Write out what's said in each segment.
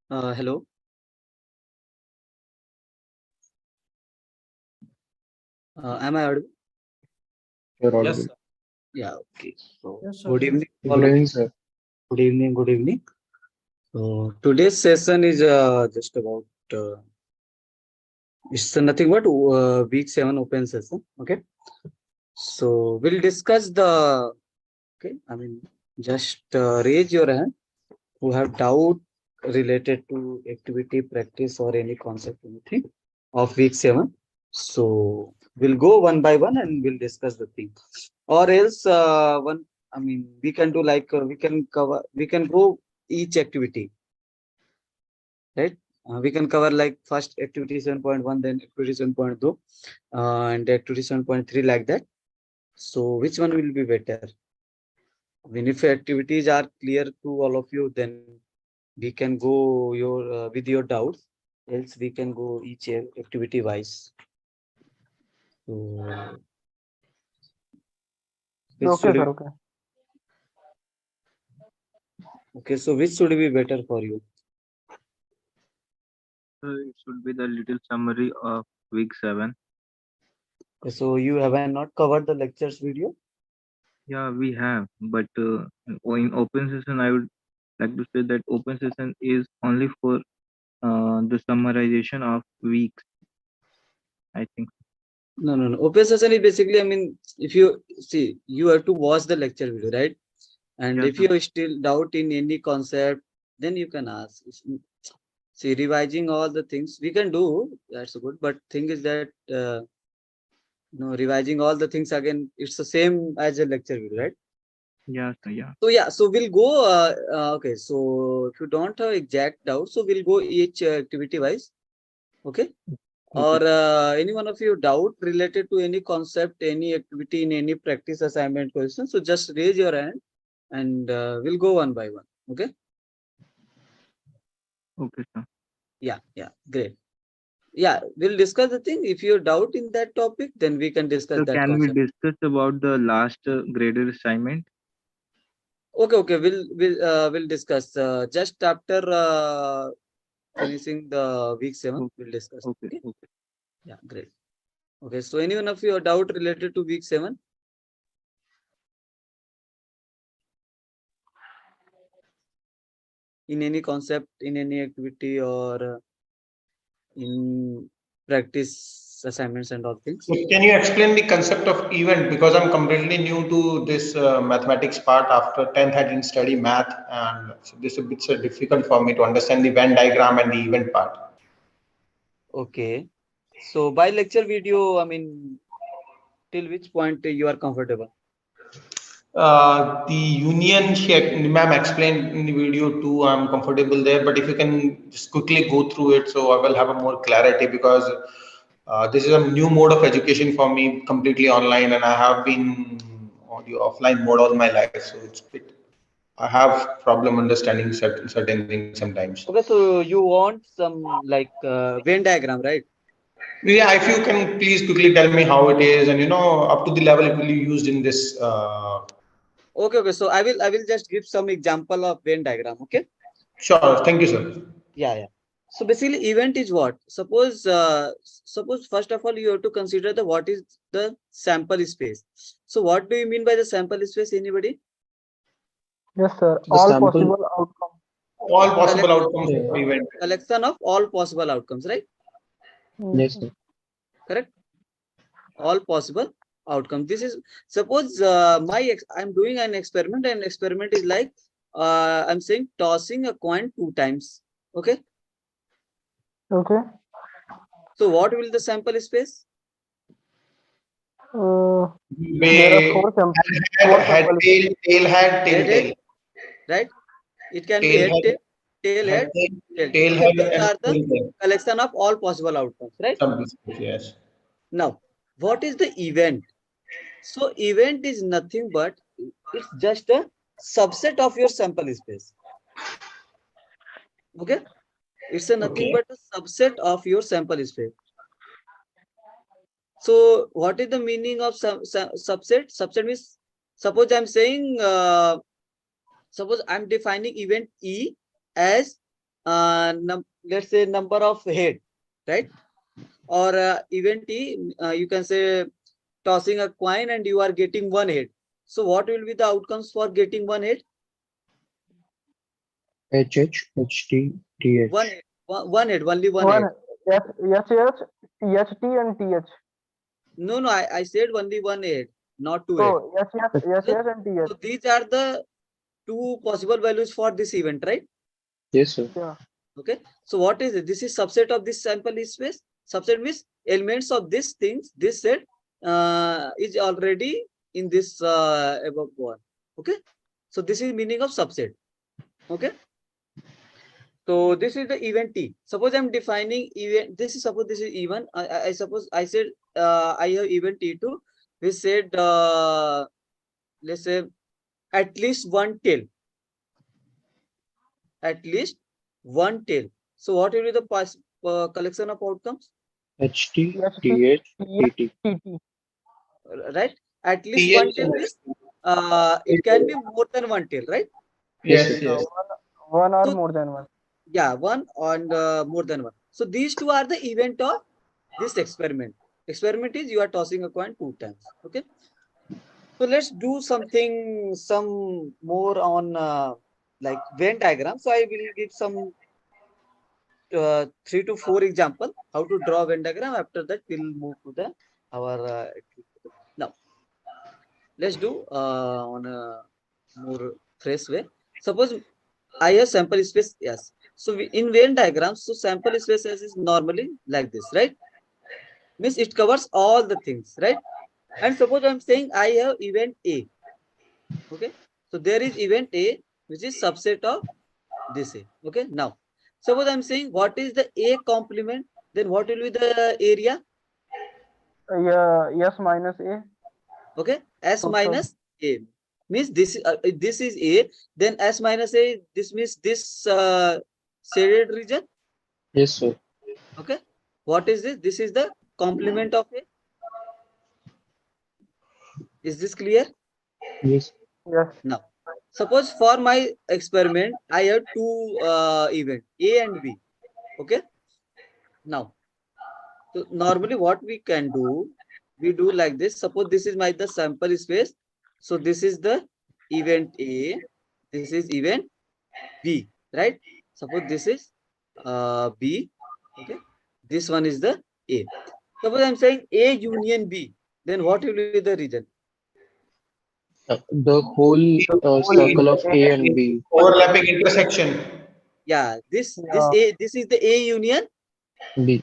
Hello. Am I audible? You're Yes, audible. sir. Yeah. Okay. So, Yes, sir. good evening, all Good of you. evening, sir. Good evening. Good evening. So, today's session is just about it's nothing but week 7 open session. Okay. So, we'll discuss the. Okay. I mean, just raise your hand who have doubt related to activity, practice, or any concept, anything of week 7. So, we'll go one by one and we'll discuss the thing. Or else, I mean, we can do like we can go each activity, right? We can cover like first activity 7.1, then activity 7.2, and activity 7.3 like that. So, which one will be better? I mean, if activities are clear to all of you, then we can go with your doubts. Else, we can go each activity wise. So, which Okay, should sir. be, Okay. okay? So, which should be better for you? It should be the little summary of week 7. So, you haven't not covered the lectures video. Yeah, we have, but in open session, I would like to say that open session is only for the summarization of weeks, I think. No. Open session is basically, I mean, if you see, you have to watch the lecture video, right? And Yes, if sir. you still doubt in any concept, then you can ask. See, revising all the things we can do, that's good. But thing is that, revising all the things again, it's the same as a lecture video, right? Yeah, sir, yeah. So yeah, so we'll go. Okay, so if you don't have exact doubt, so we'll go each activity wise. Okay. Or any one of you doubt related to any concept, any activity in any practice assignment question, so just raise your hand and we'll go one by one. Okay. Okay, sir. Yeah, great. Yeah, we'll discuss the thing. If you doubt in that topic, then we can discuss So that can we concept. discuss about the last graded assignment? Okay, we'll discuss just after finishing the week 7. We'll discuss. Okay, Okay. okay. Yeah, great. Okay, so any one of you have doubt related to week 7? In any concept, in any activity, or in practice assignments and all things? So can you explain the concept of event? Because I'm completely new to this mathematics part. After 10th, I didn't study math, and so this is a bit so difficult for me to understand the Venn diagram and the event part. Okay. So by lecture video, I mean, till which point you are comfortable? The union, ma'am explained in the video too. I'm comfortable there, but if you can just quickly go through it, so I will have a more clarity because this is a new mode of education for me, completely online, and I have been on the offline mode all my life. So it's bit, I have problem understanding certain things sometimes. Okay, so you want some like Venn diagram, right? Yeah, if you can please quickly tell me how it is, and up to the level it will be used in this. Okay. So I will just give some example of Venn diagram. Okay. Sure, thank you, sir. Yeah. So basically, event is what? Suppose first of all you have to consider the what is the sample space. So what do you mean by the sample space? Anybody? Yes, sir. The All sample. possible outcomes. All possible Collection, outcomes of event. collection of all possible outcomes, right? Yes, Yes, sir. Correct. All possible outcomes. This is suppose I'm doing an experiment, and experiment is like I'm saying tossing a coin 2 times. Okay. okay. So what will the sample space? There are May four samples. head, tail, tail, head, tail, Head, tail, right? It can be tail, head, head, tail, head, head, tail, tail. tail, Okay, head, these and are the tail, tail. collection of all possible outcomes, right? Yes. Now, what is the event? So event is nothing but it's just a subset of your sample space. Okay, it's a nothing Okay. but a subset of your sample space. So what is the meaning of subset? Subset means suppose I'm saying suppose I'm defining event E as let's say number of head, right? Or event E, you can say tossing a coin and you are getting one head. So what will be the outcomes for getting one head? H H H T T H. One head, one head, only one One. head. Yes, yes, THT and TH. No, I said only one head, not two head. Oh, yes, and TH. So these are the two possible values for this event, right? Yes, sir. Yeah. Okay. So what is it? This is subset of this sample space. Subset means elements of these things, this set is already in this above one. Okay. So this is meaning of subset. Okay. So this is the event T. Suppose I'm defining event. This is suppose this is even. I suppose I said I have event T2. We said let's say at least one tail. At least one tail. So what will be the collection of outcomes? H T Yes, T H T T. TT. Right? At least TH one tail means it can be more than one tail, right? Yes, Yes, sir. yes. One or So- more than one. Yeah, one and more than one. So these two are the event of this experiment. Experiment is you are tossing a coin 2 times. Okay. So let's do some more on like Venn diagram. So I will give some 3 to 4 example how to draw Venn diagram. After that, we'll move to the our now. Let's do on a more fresh way. Suppose I have sample space yes. So in Venn diagram, so sample space S is normally like this, right? Means it covers all the things, right? And suppose I'm saying I have event A. Okay. So there is event A, which is subset of this A. Okay. Now, suppose I'm saying what is the A complement, then what will be the area? Yeah, yes minus A. Okay. S Okay. minus A means this is A, then S minus A, this means this shaded region. Yes, sir. Okay. What is this? This is the complement of A. Is this clear? Yes. Yes. Now, suppose for my experiment, I have two events, A and B. Okay. Now, so normally what we can do, we do like this. Suppose this is the sample space. So this is the event A. This is event B, right? Suppose this is B. Okay. This one is the A. Suppose I'm saying A union B. Then what will be the region? The whole circle of A and B. Overlapping intersection. Yeah. This Yeah. this is the A union, B.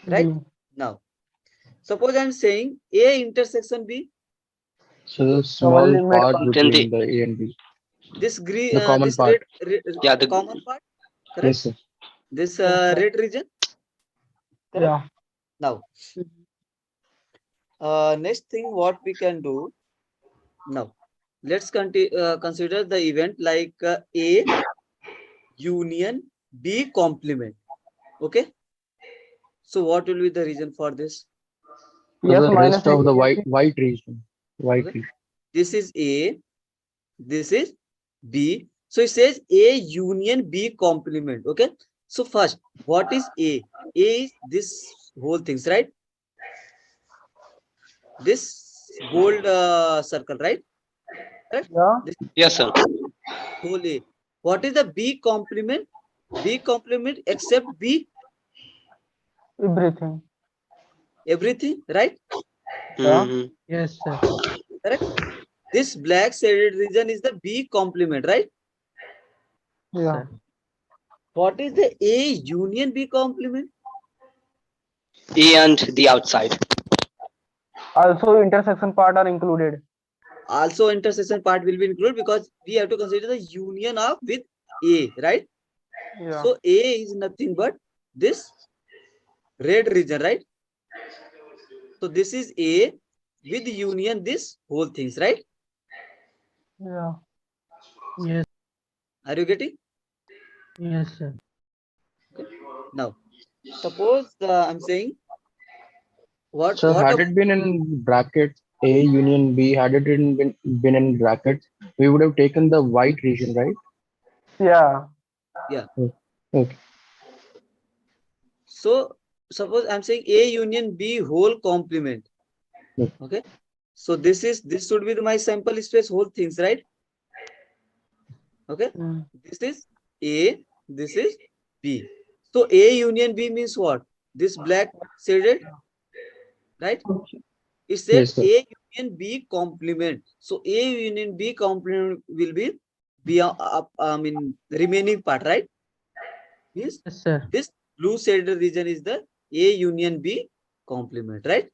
right? B. Now, suppose I'm saying A intersection B. So the small limit part part. Then between the A and B. This green, The common this part. Yeah, the common part, correct? Yes, sir. This Yes, sir. red region. Correct? Yeah. Now, next thing what we can do now. Let's consider the event like A union B complement. Okay. So what will be the reason for this? So Yes the minus rest of the A. white region. White Okay. region. This is A. This is B. So it says A union B complement. Okay. So first, what is A? A is this whole things, right? This gold circle, right? Correct? Yeah. This yes, sir. whole A. What is the B complement? B complement except B, Everything. everything, right? Yeah. Mhm. Yes, sir. Correct. This black shaded region is the B complement, right? Yeah. What is the A union B complement? A and the outside. Also intersection part are included. Also intersection part will be included because we have to consider the union of with A, right? Yeah. So A is nothing but this red region, right? So this is A with union this whole things, right? Yeah. Yes. Are you getting? Yes, sir. Now, suppose I'm saying So what had it been in brackets, A union B, had it been in brackets, we would have taken the white region, right? Yeah. yeah. Okay. So suppose I'm saying A union B whole complement. Okay. Okay. So this should be my sample space whole things, right? Okay. Mm. This is A, this is B. So A union B means what? This black shaded, right? It said Yes, sir. A union B complement. So A union B complement will be I mean remaining part, right? Yes. Yes, sir. This blue shaded region is the A union B complement, right?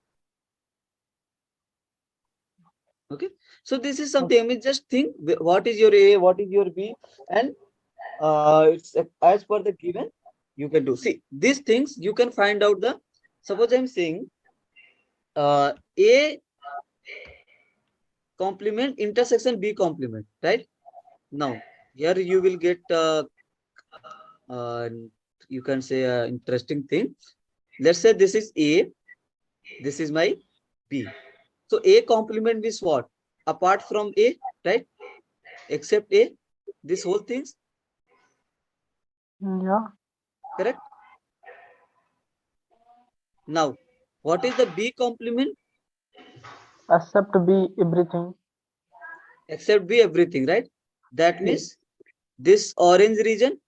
Okay. So this is something. I mean, just think what is your A, what is your B, and it's as per the given you can do. See these things you can find out the. Suppose I'm saying A complement intersection B complement, right? Now here you will get uh, you can say interesting thing. Let's say this is A, this is my B. So A complement is what? Apart from A, right? Except A, this whole things, Yeah. correct? Now, what is the B complement? Except B everything. Except B everything, right? That means this orange region,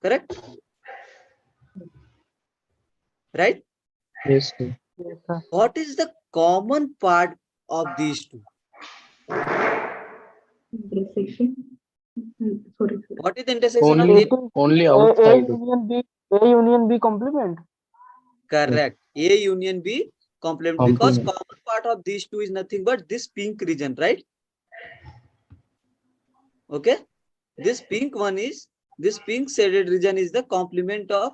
correct? Right? Yes, sir. Yes, sir. What is the common part of these two? Intersection. Sorry. What is the intersection of Only, A? only A outside. union B. A union B complement. Correct. A union B complement, because Complement. common part of these two is nothing but this pink region, right? Okay. This pink one is, this pink shaded region is the complement of,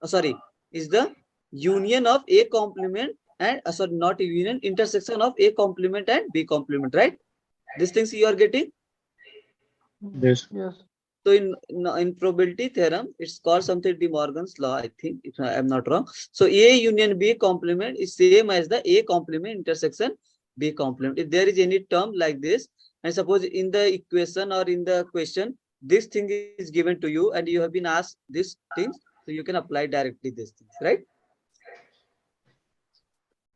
sorry, is the union of A complement and, sorry, not union, intersection of A complement and B complement, right? These things you are getting. Yes. Yes. So in probability theorem, it's called something De Morgan's law, I think, if I'm not wrong. So A union B complement is same as the A complement intersection B complement. If there is any term like this, and suppose in the equation or in the question, this thing is given to you and you have been asked these things, so you can apply directly these things, right?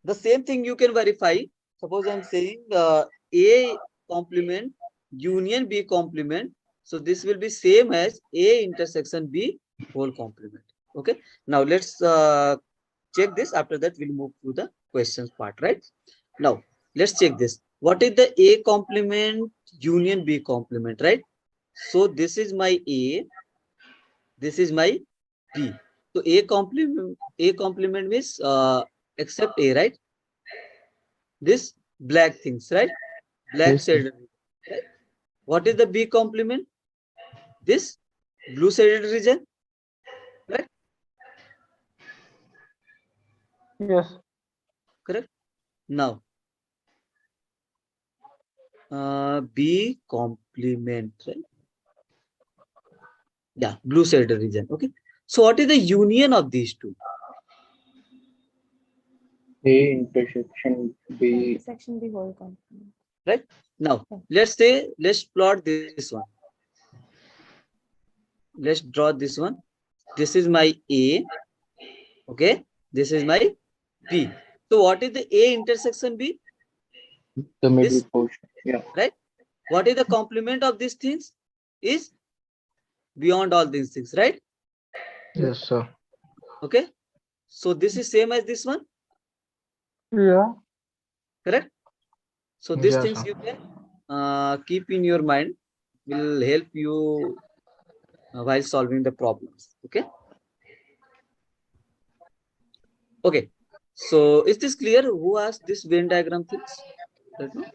The same thing you can verify. Suppose I'm saying A complement union B complement. So this will be same as A intersection B whole complement. Okay. Now let's check this. After that, we'll move to the questions part, right? Now let's check this. What is the A complement union B complement, right? So this is my A. This is my B. So A complement means except A, right? This black things, right? Black Yes, sir. shaded, right? What is the B complement? This blue shaded region, right? Yes. Correct. Now, B complement, right? Yeah, blue shaded region. Okay. So, what is the union of these two? A intersection B. Intersection the whole complement. Right. Now, let's plot this one. Let's draw this one. This is my A. Okay. This is my B. So, what is the A intersection B? The middle This, portion. Yeah. right? What is the complement of these things? Is beyond all these things, right? Yes, sir. Okay. So this is same as this one, Yeah. correct? So these Yes, things sir. you can keep in your mind, will help you while solving the problems. Okay. Okay. So is this clear? Who asked this Venn diagram things? Right now?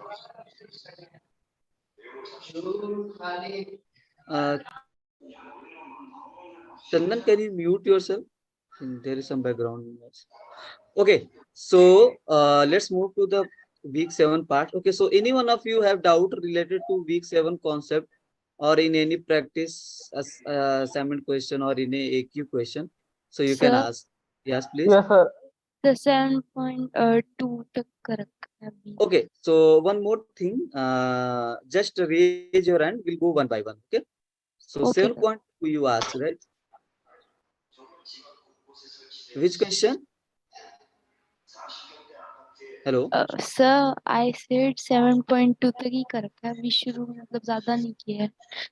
Chandan, can you mute yourself? There is some background noise. Okay. So let's move to the week 7 part. Okay. So any one of you have doubt related to week 7 concept or in any practice assignment question or in a AQ question? So you can Sir, ask. Yes, please. Yes, sir. the 7.2 तक correct है अभी. Okay. So one more thing. Just raise your hand. We'll go one by one. Okay. So Okay, 7.2 you asked, right? Which question? Hello. sir, I said 7.23 कर रखा है अभी शुरू में मतलब ज्यादा नहीं किया है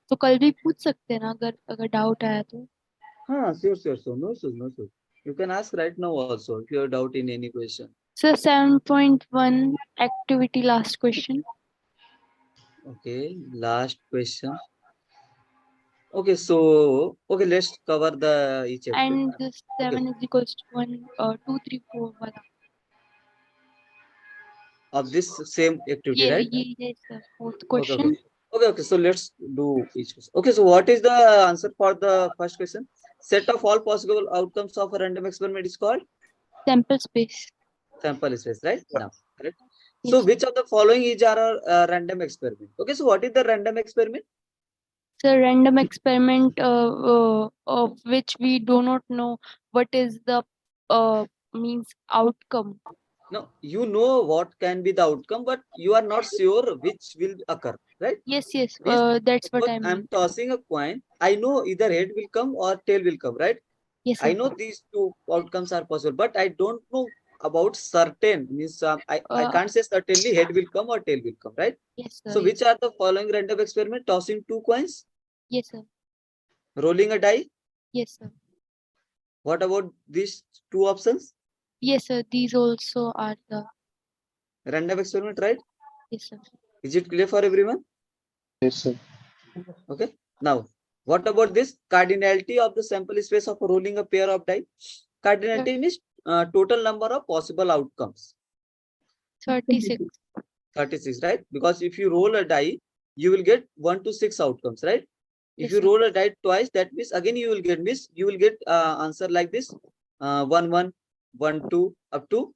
तो कल भी पूछ सकते हैं ना अगर डाउट आया तो हाँ, sure. No issues. You can ask right now also if you have doubt in any question. Sir, 7.1 activity last question. Okay, last question. Okay, so okay, let's cover the each activity. And this 7 is equals to 1, 2, 3, 4 वाला. Of this same activity, ये right? yes sir. Fourth question. Okay. So let's do each question. Okay, so what is the answer for the first question? Set of all possible outcomes of a random experiment is called Sample space. sample space, right? Now, correct. Yes. So which of the following is our random experiment? Okay, so what is the random experiment? So random experiment of which we do not know what is the means outcome. No, you know what can be the outcome, but you are not sure which will occur, right? Yes. Means That's what suppose I I'm meant. tossing a coin. I know either head will come or tail will come, right? Yes I sir. know these two outcomes are possible, but I don't know about certain. Means I can't say certainly head will come or tail will come, right? Yes sir. So which are the following random experiment? Tossing two coins, Yes sir. rolling a die. Yes sir. What about these two options? Yes sir. These also are the Random experiment, right? yes sir. Is it clear for everyone? Yes, sir. Okay. Now, what about this cardinality of the sample space of rolling a pair of die? Cardinality means total number of possible outcomes. 36. 36, right? Because if you roll a die, you will get 1 to 6 outcomes, right? If Yes, you sir. roll a die twice, that means again you will get answer like this 1 1 1 2 up to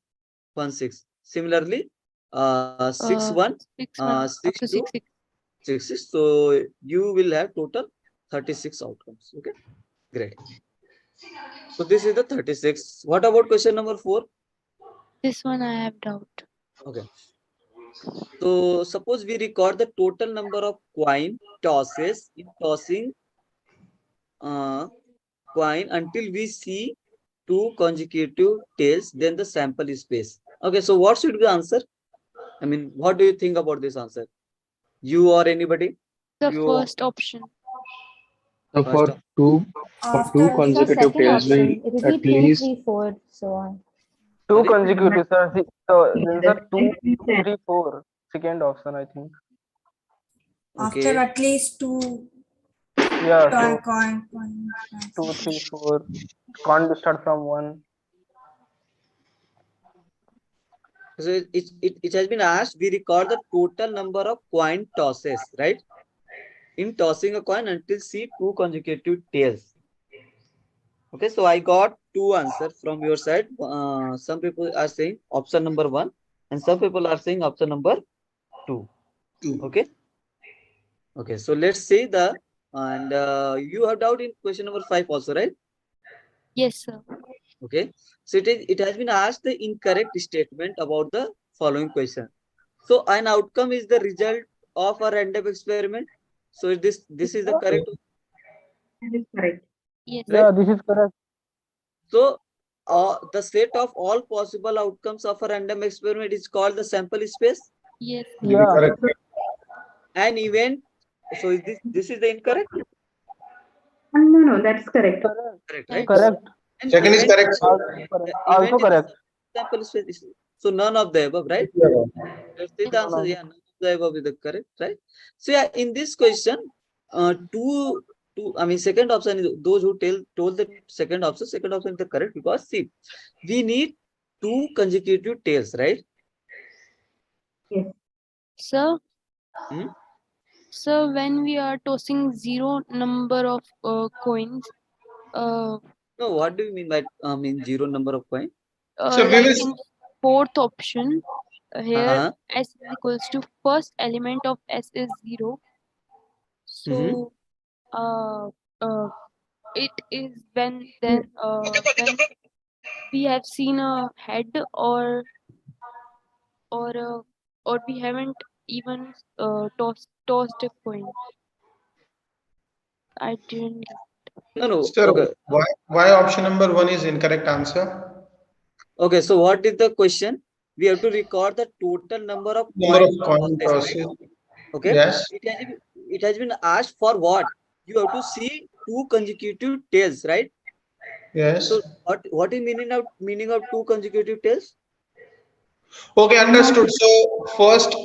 1 6. Similarly, 6 1 6 1 6 up to 2 6 6. 6 6. So you will have total 36 outcomes. Okay, great. So this is the 36. What about question number 4? This one I have doubt. Okay. So suppose we record the total number of coin tosses in tossing coin until we see two consecutive tails, then the sample is space. Okay, so what should be the answer? I mean, what do you think about this answer? You or anybody? The You first option. So first for two After consecutive second tails will option, it will at be 2, least 3, 4, so on. Two Sorry? consecutive, sir. So then sir, 2, 3, 4. Second option, I think. After Okay. at least two Yeah. So coin. 2, 3, 4. Can't be start from 1. So it has been asked, we record the total number of coin tosses, right? In tossing a coin until see two consecutive tails. Okay, so I got two answers from your side. Some people are saying option number 1 and some people are saying option number 2. Okay. Okay, so let's see the and you have doubt in question number 5 also, right? Yes, sir. Okay, so it has been asked the incorrect statement about the following question. So an outcome is the result of a random experiment. So this is the correct. That is correct. Yes. Yeah, this is correct. So the set of all possible outcomes of a random experiment is called the sample space. Yes. Yeah. Correct. An event. So is this is the incorrect? No, that's correct. Correct, right? Correct. An Second is event correct, sir. Also event is correct. sample space. So none of the above, right? Let's see the Yes. answer. Yeah, none of the above is the correct, right? So yeah, in this question, I mean, second option is those who told the second option is the correct because see, we need two consecutive tails, right? Yes. Sir. Hmm? So when we are tossing zero number of coins, No, what do you mean by zero number of coin? So we like will in fourth option, here Uh-huh. s is equals to first element of s is 0. So it is when we have seen a head or we haven't even tossed a coin. I didn't. No. Sir, Okay. why option number 1 is incorrect answer? Okay. So what is the question? We have to record the total number of Number of coin coin tosses, right? tosses. Okay. Yes. It has been asked for what? You have to see two consecutive tails, right? Yes. So what is meaning of two consecutive tails? Okay, understood. So first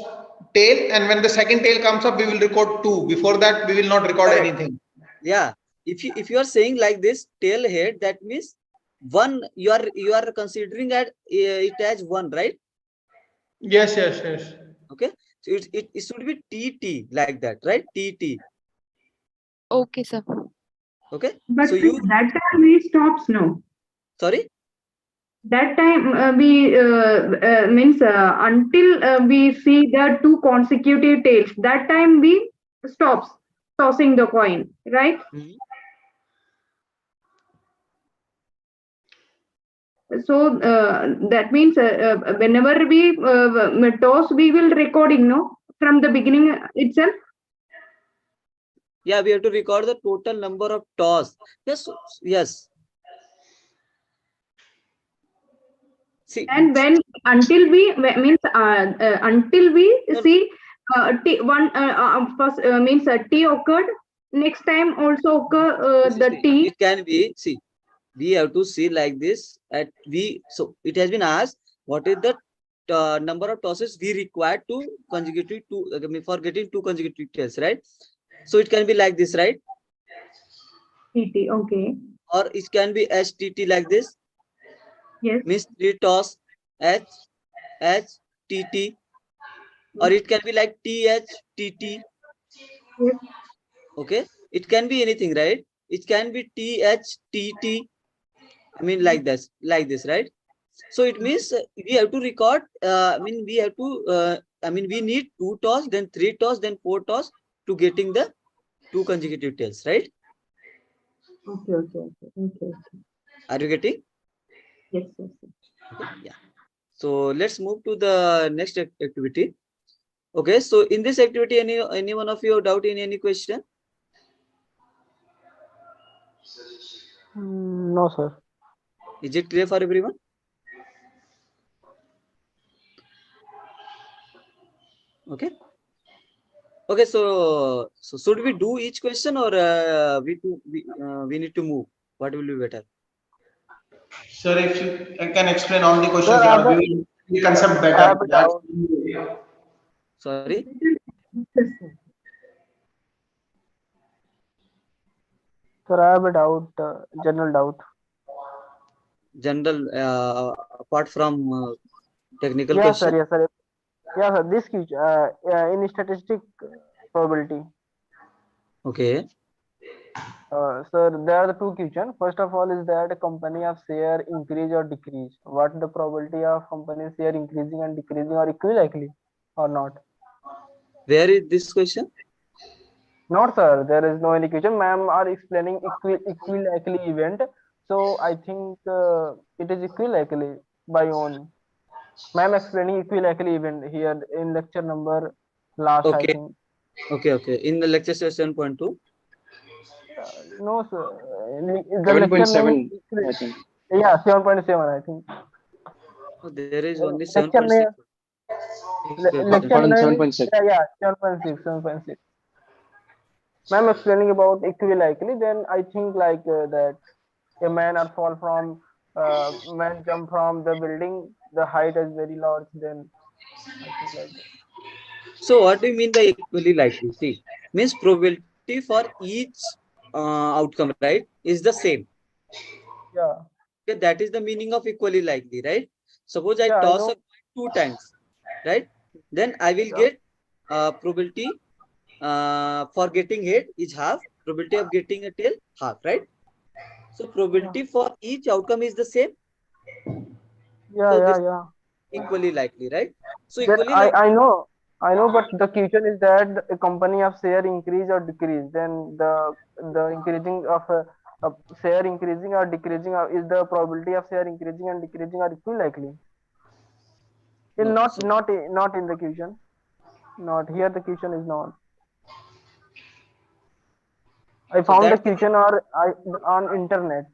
tail, and when the second tail comes up, we will record 2. Before that, we will not record Correct. anything. Yeah. If you are saying like this tail head, that means one you are considering it as one, right? Yes, yes, yes. Okay. So it should be TT like that, right? TT. Okay, sir. Okay. But So you that time we stops, no. sorry. That time we means until we see the two consecutive tails. That time we stops tossing the coin, right? Mhm. So that means whenever we toss, we will recording, no, from the beginning itself. Yeah, we have to record the total number of toss. Yes, yes. See, And when until we means until we no, see t one first means t occurred. Next time also occur the t. it can be. See, we have to see like this. So it has been asked what is the number of tosses we require to consecutive for getting two consecutive tails, right? So it can be like this, right? T. Okay. Or it can be HTT like this. Yes. Means three toss HTT, or it can be like THTT. Yes. Okay, it can be anything, right? It can be THTT. I mean like this, right? So it means we have to record. We have to. We need two toss, then three toss, then four toss to getting the two consecutive tails, right? Okay. Are you getting? Yes. Yes. Okay. Yeah. So let's move to the next activity. Okay. So in this activity, any one of you have doubt in any question? No, sir. Is it clear for everyone? Okay. Okay. So should we do each question, or we need to move? What will be better? Sir, if you can explain all the Sir, questions, we will the concept I better. have a doubt. Sorry. Sir, I have a doubt. General doubt. General, apart from technical Yes, sir. question. Yes, sir. Yeah, sir. This question in statistic probability. Okay. Sir, there are the two questions. First of all, is that a company of share increase or decrease? What the probability of company share increasing and decreasing, or equally likely or not? Where is this question? Not, sir. There is no any question. Ma'am are explaining equally likely event. So I think it is equally likely by own. Ma'am explaining equally likely event here in lecture number last, I Okay. think. Okay. In the lecture 7.2. No, sir. The lecture name 7.7, is I think. yeah 7.7, I think. Oh, there is only Lecture 7.6. name lecture name 7.6. yeah 7.6. Ma'am explaining about equally likely. Then I think like that a man or fall from man jump from the building. The height is very large. Then I think like that. So what do you mean by equally likely? See, means probability for each outcome, right, is the same. Yeah. Okay, that is the meaning of equally likely, right? Suppose I Yeah, I toss know. a coin two times, right? Then I will Yeah. get probability for getting head is half, probability of getting a tail half, right? So Yeah. probability for each outcome is the same. Yeah. So Yeah. this Yeah. equally likely, right? So Then equally likely. I know, but the question is that a company of share increase or decrease. Then the increasing of share increasing or decreasing is the probability of share increasing and decreasing are equally likely. In No. not in the question. Not here. The question is not. I found the that question on internet.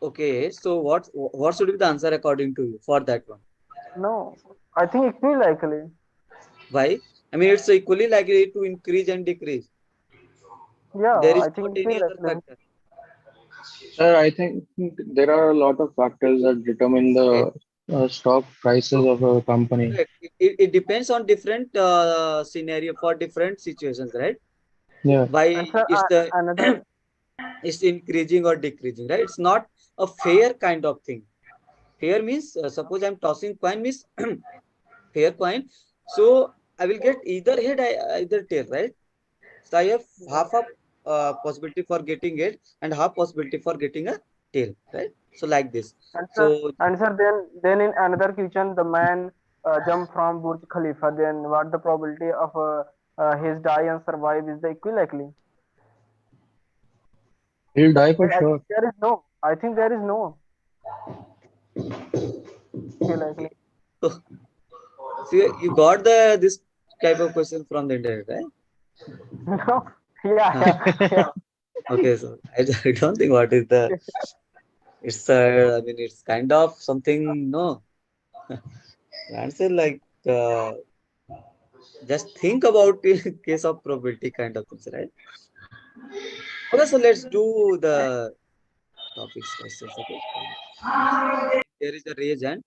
okay. So what should be the answer according to you for that one? No, I think equilikely. Why? I mean, it's equally likely to increase and decrease. Yeah, There is I not think any other equilikely. factor. Sir, I think there are a lot of factors that determine the stock prices of a company. Correct. It depends on different scenario for different situations, right? Yeah. Why And sir, it's the another it's increasing or decreasing, right? It's not a fair kind of thing. Fair means suppose I'm tossing coin means fair coin. So I will get either head, either tail, right? So I have half a possibility for getting it and half possibility for getting a tail, right? So like this. answer So answer then in another question the man jump from Burj Khalifa. Then what the probability of his die and survive is the equilikely? He'll die for I sure. think there is no. I think there is no equilikely. so you got this type of question from the internet, right? No. Yeah. Okay, so I don't think what is the it's I mean it's kind of something no answer like just think about in case of probability kind of things, right? Okay, so let's do the topics questions. Okay, there is a raise hand.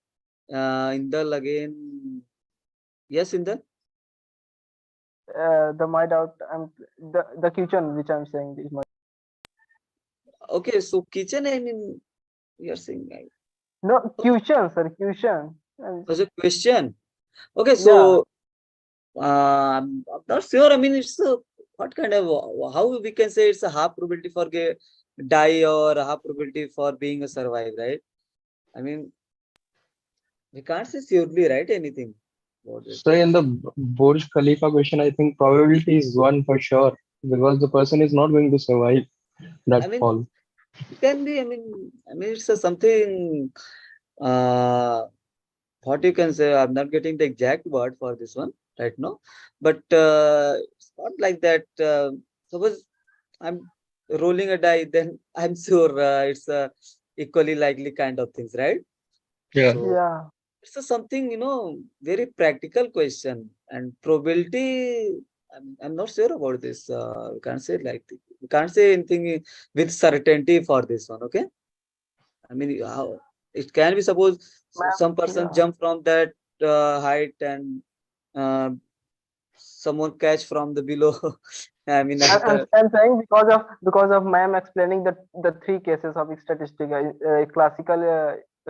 Indal again. Yes, Indal. The my doubt. The question which I'm saying is my. Okay, so kitchen. I mean, you're saying No question, sir. Question. was a question. Okay, Yeah. so I'm not sure. I mean, it's a what kind of how we can say it's a half probability for die or a half probability for being a survive, right? I mean, we can't say surely, right? Anything about it. So in the Burj Khalifa question, I think probability is one for sure because the person is not going to survive that I mean, fall. it can be. I mean, it's a something. Uh, what you can say. I'm not getting the exact word for this one right now, but it's not like that. Suppose I'm rolling a die, then I'm sure it's a equally likely kind of things, right? Yeah. So Yeah. it's a something very practical question and probability. I'm not sure about this. We can't say we can't say anything with certainty for this one. Okay, I mean how it can be. Suppose Ma'am. some person Yeah. jump from that height and uh, someone catch from the below. I mean after. I'm saying because of ma'am explaining the three cases of statistic, classical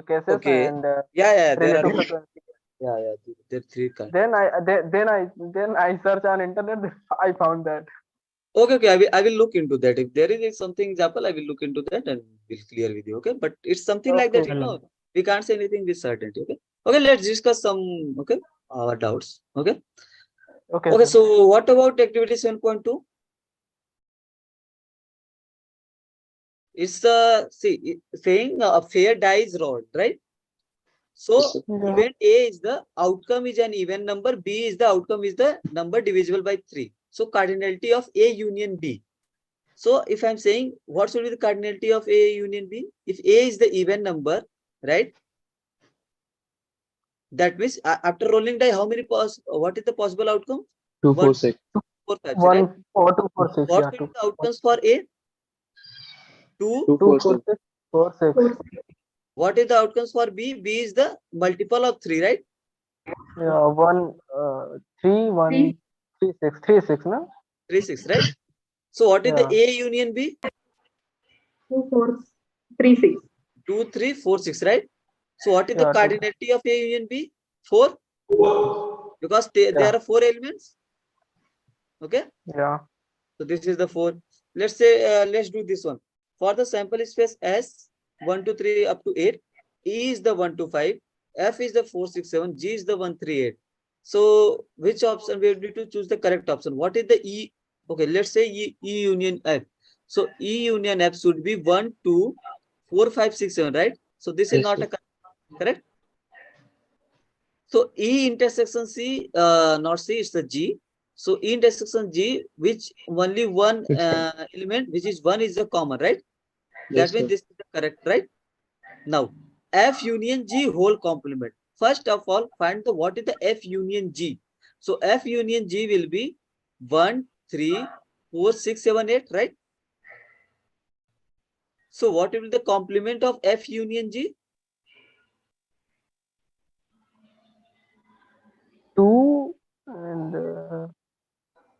cases Okay. and Yeah. There are relative frequency. yeah. There are three kinds. Then I search on internet. I found that. Okay. I will look into that. If there is something example, I will look into that and will clear with you. Okay. But it's something like that, Okay. we can't say anything with certainty. Okay. Okay. Let's discuss some our doubts. Okay. Okay, Okay. sir. So what about activity 7.2? It's saying a fair die is rolled, right? So Yeah. event A is the outcome is an even number, B is the outcome is the number divisible by 3. So cardinality of A union B. So if I'm saying what should be the cardinality of A union B? If A is the even number, right? That means after rolling die, how many what is the possible outcome? 2, 4, 1, 6. 4, 5, right? 1 4 2 4 6. What Yeah. will be 2 the outcomes for A? 2. 2, 2 4, 4 6. 6 4 6. What is the outcomes for B? B is the multiple of 3, right? Yeah. 1 3 1 3 6 3 6. No. 3, 6, right? So what is the Yeah. A union B? 2, 4, 3, 6. 2, 3, 4, 6, right? So what is the Yeah. 2 cardinality of A union B? 4, because there Yeah. are 4 elements. Okay. Yeah. So this is the 4. Let's say let's do this one. For the sample space S 1 to 3 up to 8, E is the 1 to 5, F is the 4 6 7, G is the 1 3 8. So which option we need to choose the correct option? What is the E? Okay, let's say E union F. So E union F should be 1 2 4 5 6 7, right? So this is Yes, not sir. a correct. So E intersection C, not C, it's the G. So E intersection G, which only one element, which is 1 is the common, right? Yes, That means sir. this is the correct, right? Now, F union G whole complement. First of all, find the what is the F union G. So F union G will be 1, 3, 4, 6, 7, 8, right? So what will be the complement of F union G? 2 and 2.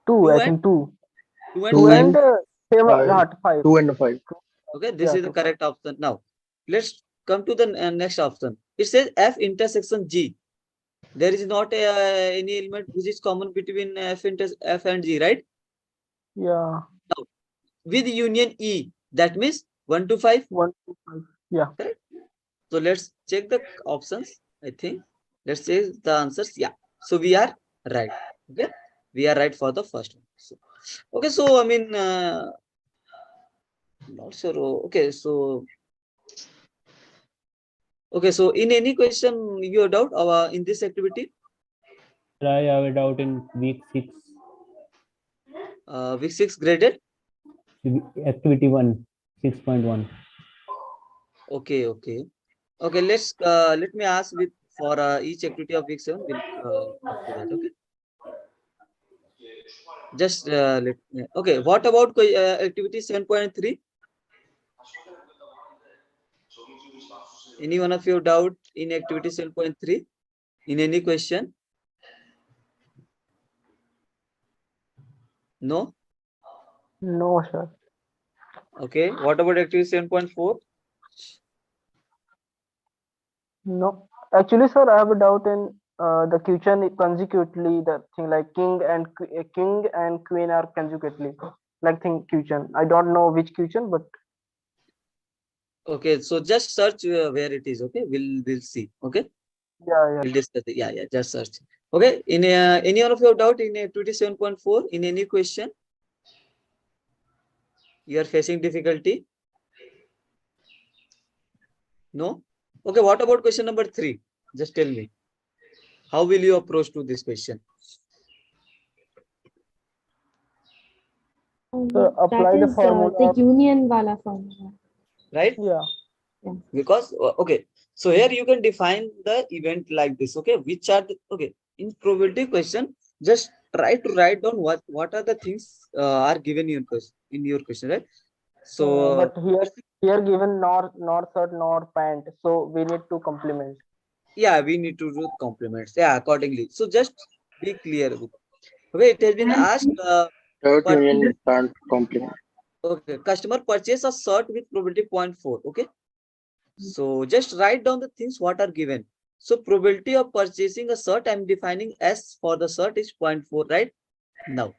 2 I and think 2. 2 and 2 5. and 7. Five. Not 5. 2 and 5. Okay, this Yeah, is the 2. correct option. Now, let's come to the next option. It says F intersection G. There is not any element which is common between F and G, right? Yeah. Now, with union E, that means 1 to 5. 1 to 5. Yeah. Correct? So let's check the options. I think let's say the answers. Yeah. So we are right. Okay. We are right for the first one. So, okay. So I mean, not sure. Okay. So okay. So in any question you doubt in this activity? I have a doubt in week 6. Week 6 graded. Activity 1, 6.1. Okay. Okay. Okay. Let me ask with for each activity of week 7. We'll come to that. Okay. Just let me. Okay. What about activity 7.3? Any one of you doubt in activity 7.3 in any question? No? No, sir. Okay. What about activity 7.4? No. Actually, sir, I have a doubt in the question consecutively. The thing like king and queen are consecutively. Like thing question. I don't know which question, but Okay. So just search where it is. Okay. We'll see. Okay. yeah. We'll discuss it. Yeah. Yeah. Just search. Okay. In any one of your doubt in activity 7.4 in any question? You are facing difficulty? No? Okay. What about question number 3? Just tell me. How will you approach to this question? So apply the formula. The union wala formula. Right? Yeah. Because okay, so here you can define the event like this. Okay, which are the okay in probability question, just try to write down what are the things are given in your question, right? So But here given nor shirt nor pant, so we need to complement. yeah, we need to do compliments, yeah, accordingly. So just be clear with. Okay, it has been asked Shirt but union pant complement. okay, customer purchase a shirt with probability 0.4. Okay, so just write down the things what are given. So probability of purchasing a shirt, I'm defining S for the shirt is 0.4, right? Now,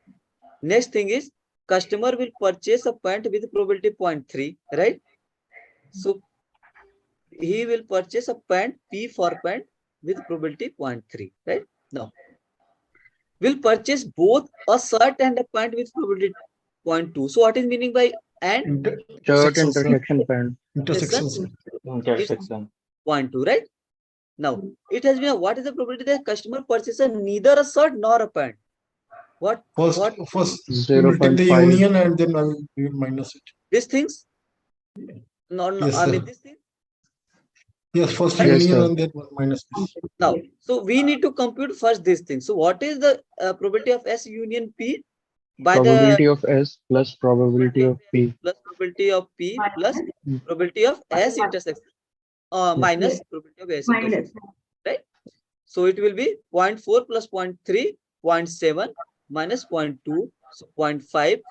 next thing is customer will purchase a pant with probability 0.3, right? So he will purchase a pant, P for pant with probability 0.3, right? Now, will purchase both a shirt and a pant with probability 0.2. So what is meaning by and? Shirt intersection pant. Intersections. Intersection. 0.2, right? Now, it has been what is the probability that customer purchases neither a shirt nor a pant? What? First, we 0.5. will take the union and then I will minus it. These things? No, Yes, I sir. mean these things. Yes, first Right? union sir. and then minus this. Now, so we need to compute first these things. So what is the probability of S union P? By Probability the of S plus probability of P. plus probability of P plus probability of S intersection minus probability of S intersection, right? So it will be 0.4 plus 0.3, 0.7 minus 0.2, so 0.5.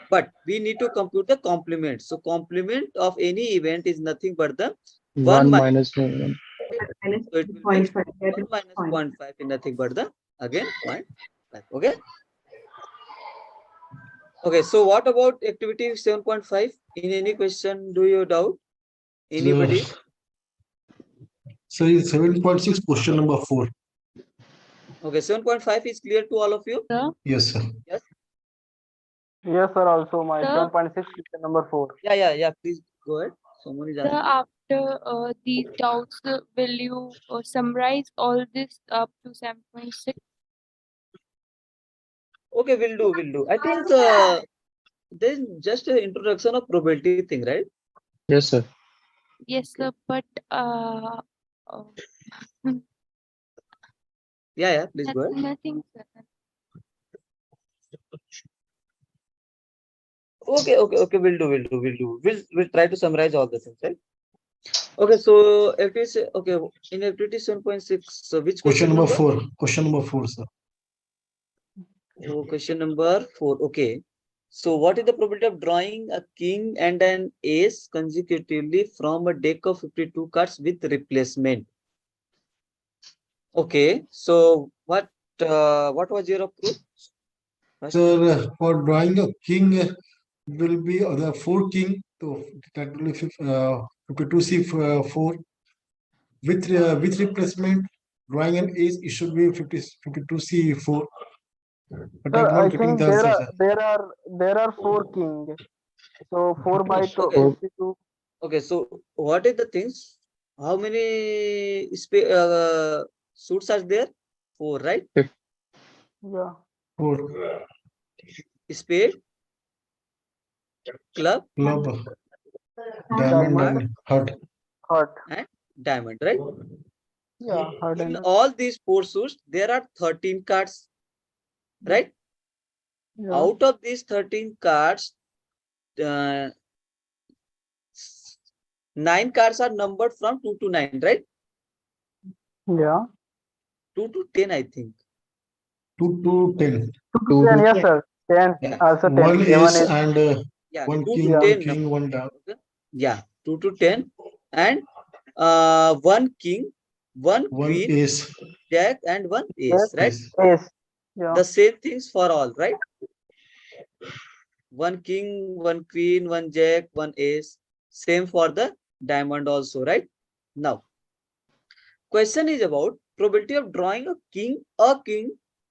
But we need to compute the complement. So complement of any event is nothing but the 1 minus. minus 1. So it will be 1 minus 0.5 is nothing but the again 0.5. Okay. Okay. So what about activity 7.5? In any question, do you doubt? Anybody? So 7.6 question number 4. Okay. 7.5 is clear to all of you? Sir, Yes, sir. Yes. Yes, sir. Also my Sir. 7.6 question number 4. Yeah. Please go ahead. Someone is sir, asking. after these doubts, will you summarize all this up to 7.6? Okay, we'll do. I think there's just an introduction of probability thing, right? Yes, sir. Yes, sir. But Yeah, please go ahead. nothing, sir. Okay, we'll do. We'll try to summarize all the things, right? Okay, so activity, okay, in activity 7.6, so which Question question number number? 4. Question number 4, sir. So question number 4. Okay. So what is the probability of drawing a king and an ace consecutively from a deck of 52 cards with replacement? Okay. So what was your approach? Sir, for drawing a king will be the 4 king, so that will be 52C4 with replacement. Drawing an ace, it should be 52C4. But Sir, I'm I not getting think the answer, sir. there are 4 king. So 4 by Okay. 52. Okay. So what is the things? How many suits are there? 4, right? Yeah. 4. Spade, club, Club, diamond, Diamond, and heart. heart. and diamond, right? Yeah, heart In and all these 4 suits, there are 13 cards, right? yeah. Out of these 13 cards, 9 cards are numbered from 2 to 9, right? Yeah. 2 to 10, I think. 2 to 10. 2 to 10, yes, sir. 10. Yeah. Also 10. 1 11 ace is and Yeah, 1 2 king, to 1 10 king, 1 down. Okay. Yeah, 2 to 10. And 1 king, 1 1 queen, ace. jack, and 1 ace, yes, right? Ace. ace. Yeah. The same things for all, right? 1 king, 1 queen, 1 jack, 1 ace. Same for the diamond also, right? Now, question is about probability of drawing a king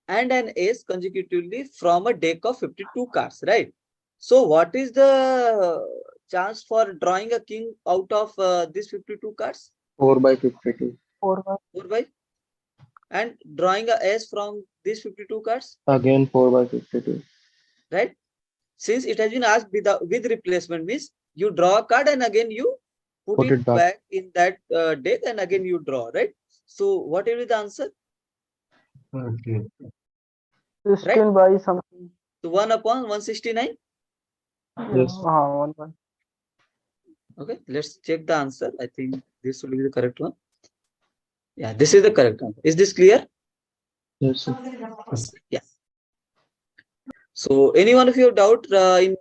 and an ace consecutively from a deck of 52 cards, right? So what is the chance for drawing a king out of these 52 cards? 4 by 52. 4 by 4 by, and drawing a ace from these 52 cards, Again 4 by 52. right? Since it has been asked with replacement, means you draw a card and again you put Put it it back. back in that deck and again you draw, right? So what will be the answer? Okay. 16 by something. So 1 upon 169. Yeah. Yes. 1 by. Okay, let's check the answer. I think this will be the correct one. Yeah, this is the correct one. Is this clear? Yes, sir. Yeah. So any one of you have doubt in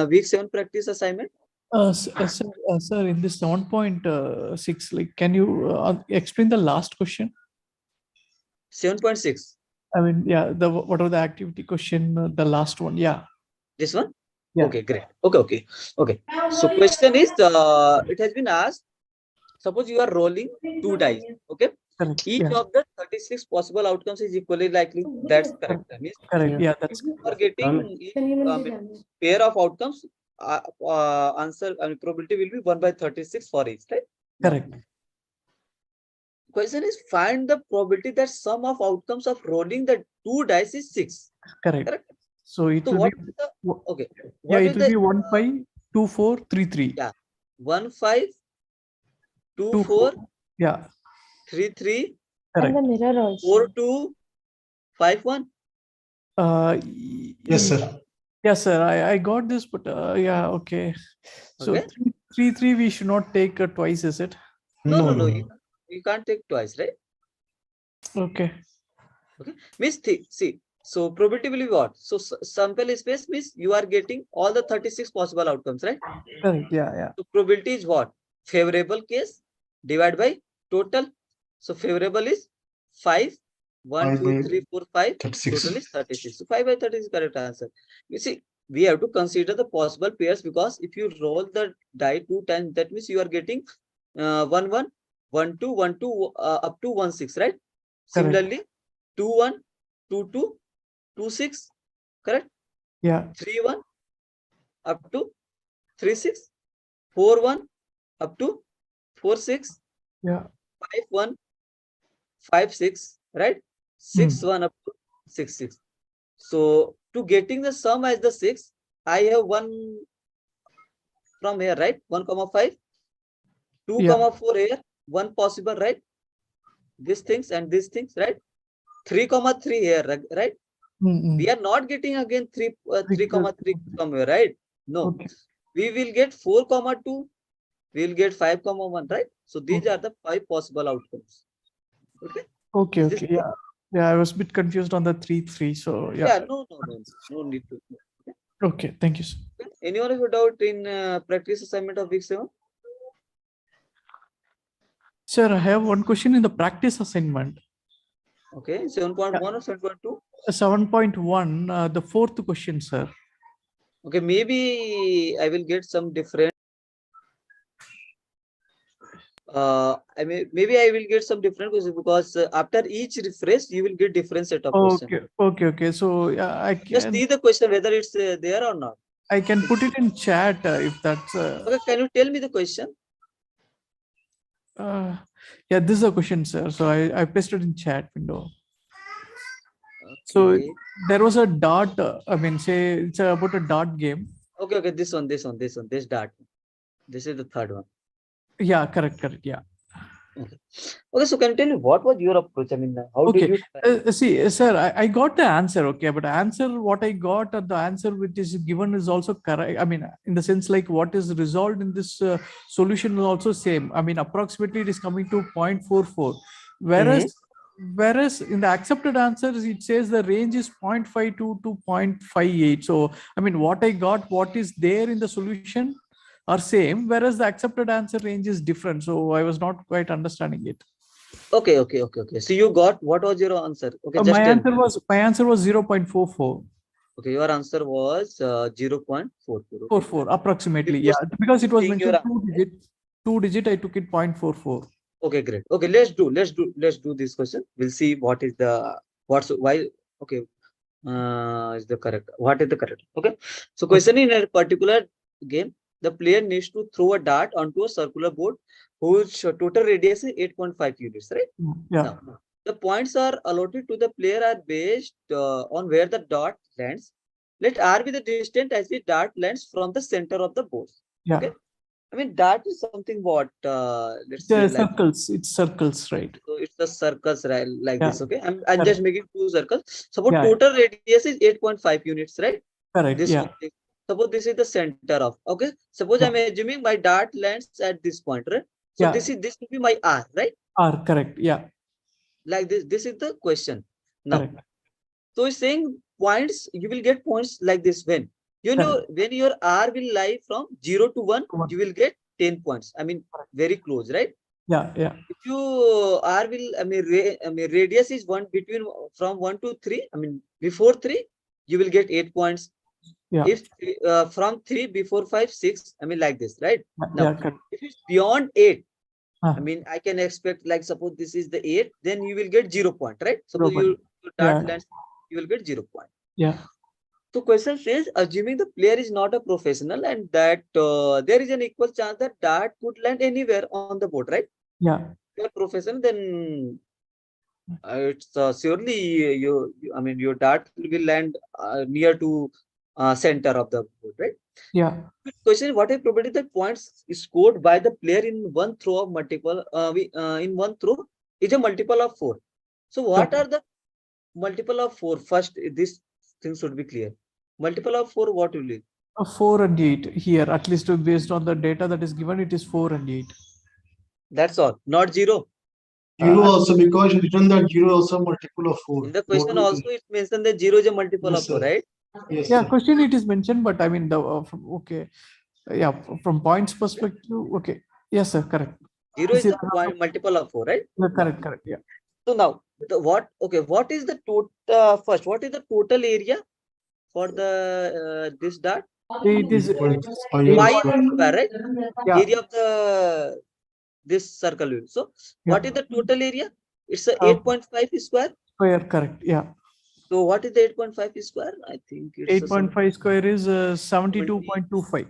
week 7 practice assignment? Sir, in this 7.6, like, can you explain the last question? 7.6. I mean, yeah, what are the activity question? The last one, yeah. This one? Yeah. Okay, great. Okay. So question is, it has been asked, suppose you are rolling 2 dice, okay? Correct. Each Yeah. of the 36 possible outcomes is equally likely. That's correct. That means Correct. Yeah, that's you are getting pair of outcomes. Answer, probability will be 1 by 36 for each, right? correct. Question is, find the probability that sum of outcomes of rolling the 2 dice is 6. Correct. Correct. So it So will what be is the, okay? yeah, What it is will the be 1 5 2 4 3 3. yeah 1 5 2 2 4 Yeah. 3 3 Correct. And the mirror also. 4 2 5 1. Yes, sir. Yes, sir. I got this, but yeah, okay. So Okay. 3 3 we should not take twice, is it? No. You can't take twice, right? Okay. Okay. Means see. So probability will be what? So sample space means you are getting all the 36 possible outcomes, right? Correct. Yeah. So probability is what? Favorable case divided by total. So favorable is 5. 1, 2, 3, 4, 5. 36. Total is 36. So 5 by 30 is correct answer. You see, we have to consider the possible pairs, because if you roll the die 2 times, that means you are getting 1 1, 1 2, 1 2 up to 1 6, right? Similarly, 2 1, 2 2, 2 6, correct? Yeah. 3 1 up to 3 6, 4 1 up to 4 6, Yeah. 5 1, 5 6, right? 6 1 up to 6 6. So to getting the sum as the 6, I have 1 from here, right? 1,5, 2, Yeah. 4 here, 1 possible, right? These things and these things, right? 3, 3 here, right? Mm-mm. We are not getting again 3, 3, 3 from here, right? No, Okay. we will get 4, 2. We will get 5, 1, right? So these are the 5 possible outcomes. Okay. Okay. Is this Okay. clear? Yeah. Yeah. I was a bit confused on the 3, 3. So yeah. Yeah. No need to. Okay. Okay. Thank you, sir. Anyone have a doubt in practice assignment of week 7? Sir, I have one question in the practice assignment. Okay, 7.1 or 7.2? 7.1, the fourth question, sir. Okay, maybe I will get some different. Maybe I will get some different questions because after each refresh you will get different set of questions. Okay. So yeah, I can just see the question whether it's there or not. I can put it in chat if that's. Okay, can you tell me the question? Yeah, this is a question, sir. So I pasted in chat window. Okay. So there was a dart. I mean, say it's about a dart game. Okay. This dart. This is the third one. Yeah, correct. Yeah. Okay, so can you tell me what was your approach? I mean, how did you see, sir, I got the answer, okay, but answer what I got, the answer which is given is also correct. I mean, in the sense like what is resolved in this solution is also same. I mean, approximately it is coming to 0.44, whereas in the accepted answers it says the range is 0.52 to 0.58. So I mean, what I got, what is there in the solution are same, whereas the accepted answer range is different. So I was not quite understanding it. Okay. So you got, what was your answer? Okay, my answer was 0.44. Okay, your answer was 0.44. 44 approximately. Yeah, because it was mentioned 2 digit. I took it 0.44. Okay, great. Okay, let's do this question. We'll see what is the why. Okay, is the correct. What is the correct? Okay, so question in a particular game, the player needs to throw a dart onto a circular board whose total radius is 8.5 units, right? Yeah. Now, the points are allotted to the player are based on where the dart lands. Let R be the distance as the dart lands from the center of the board. Yeah. Okay. I mean, dart is something what let's say circles. It's circles, right? So it's the circles, right? Like this. Okay. I'm just making 2 circles. Suppose Yeah. total radius is 8.5 units, right? Correct. This Yeah. Suppose this is the center of. Okay. Suppose I'm assuming my dart lands at this point, right? So this will be my R, right? R, correct. Yeah. Like this. This is the question. Now, correct. So it's saying points, you will get points like this when when your R will lie from 0 to 1, you will get 10 points. I mean, very close, right? Yeah. If you R will, I mean, radius is between from 1 to 3. I mean, before 3, you will get 8 points. Yeah. If from 3, before 5, 6, I mean, like this, right? Now, Yeah, if it's beyond 8, I mean, I can expect, like, suppose this is the 8, then you will get 0 point, right? Suppose you dart lands, you will get 0 point. Yeah. So question says, assuming the player is not a professional and that there is an equal chance that dart could land anywhere on the board, right? Yeah. If you're a professional, then it's surely I mean, your dart will land near to center of the board, right? Yeah. Question: what is probability that points scored by the player in one throw of multiple in one throw is a multiple of 4? So what are the multiple of 4? First, this thing should be clear. Multiple of 4, what will it? 4 and 8 here, at least based on the data that is given, it is 4 and 8. That's all, not 0. 0 also, because written that 0 also multiple of 4. In the question also it mentioned that 0 is a multiple of 4, right? Yes, yeah, sir. question it is mentioned, but I mean from points perspective, okay. Yes, sir, correct. 0 is a multiple of 4, right? Correct. Yeah. So now what is the total first? What is the total area for the this dart? It is pi square, right? Yeah. Area of this circle. So what is the total area? It's a 8.5 square. Square, correct. Yeah. So what is the 8.5 square? I think it's 8.5 square is 72.25.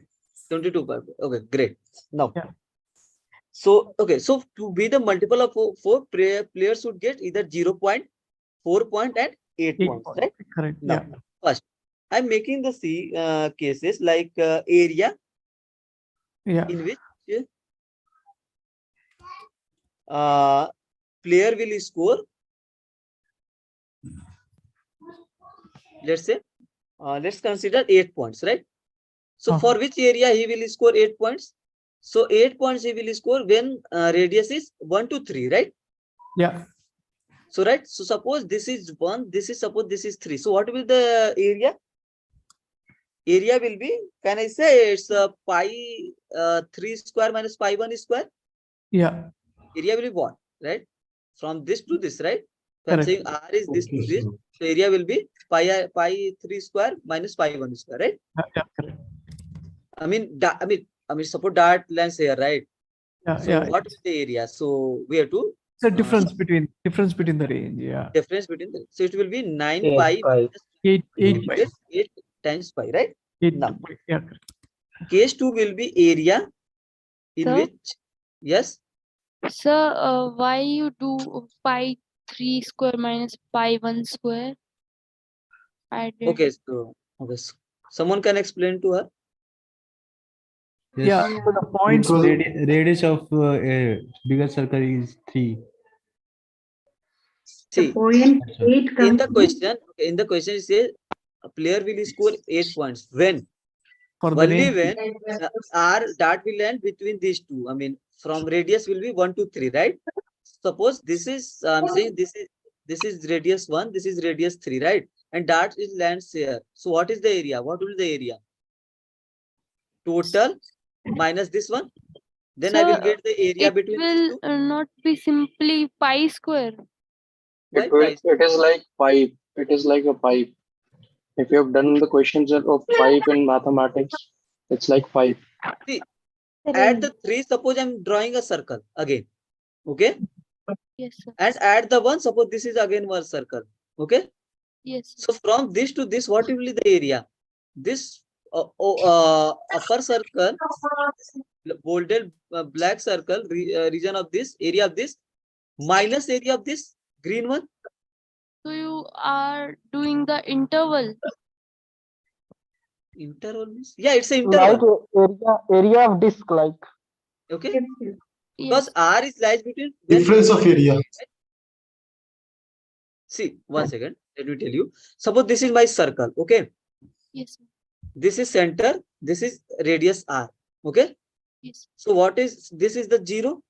72.5. Okay, great. Now, so to be the multiple of 4, players should get either 0 point, 4 point, and 8 8 points, points. right? Correct. Now, Yeah. first, I'm making the cases like area Yeah. in which player will score, let's say, let's consider 8 points, right? So for which area he will score 8 points? So 8 points he will score when radius is 1 to 3, right? Yeah. So right. So suppose this is 1, suppose this is 3. So what will the area? Area will be, can I say it's pi 3 square minus pi 1 square? Yeah. Area will be what, right? From this to this, right? So I'm Correct. saying R is this to this. So area will be pi 3 square minus pi 1 square, right? Yeah. Correct. I mean, suppose dart lands here, right? Yeah. So Yeah. what is the area? So we have to The difference between the range. Yeah. difference between the, so it will be 9 8 pi pi. minus 8 pi. 8 times pi, right? 8 Now, pi. Yeah. Correct. case 2 will be area in Sir? which, yes, Sir, why you do pi 3 square minus pi 1 square? I did. okay, so someone can explain to her. Yes. Yeah. So the points. Because Radius of a bigger circle is 3. The See, point 8 in comes the question, it says a player will score 8 points when For the only range. when R dart will land between these two. I mean, from radius will be 1 to 3, right? Suppose this is, I'm saying this is radius 1, this is radius 3, right? And dart is lands here. So what is the area? What will be the area? Total minus this one. Then I will Sir, get the area it between these will two. not be simply pi square. Why It pi? is like pipe. It is like a pipe. If you have done the questions of pipe in mathematics, it's like pipe. See, at the 3, suppose I'm drawing a circle again. Okay. Yes, sir. And at the 1, suppose this is again one circle. Okay. Yes. So from this to this, what will be the area? This upper circle, bolded black circle, region of this, area of this, minus area of this green one. So you are doing the interval. Interval means, yeah, it's an Like interval. area of disk, like. Okay. Because R is lies between difference of area. See, 1 second. Let me tell you. Suppose this is my circle. Okay. Yes. This is center. This is radius R. Okay. Yes. So what is this? Is the 0.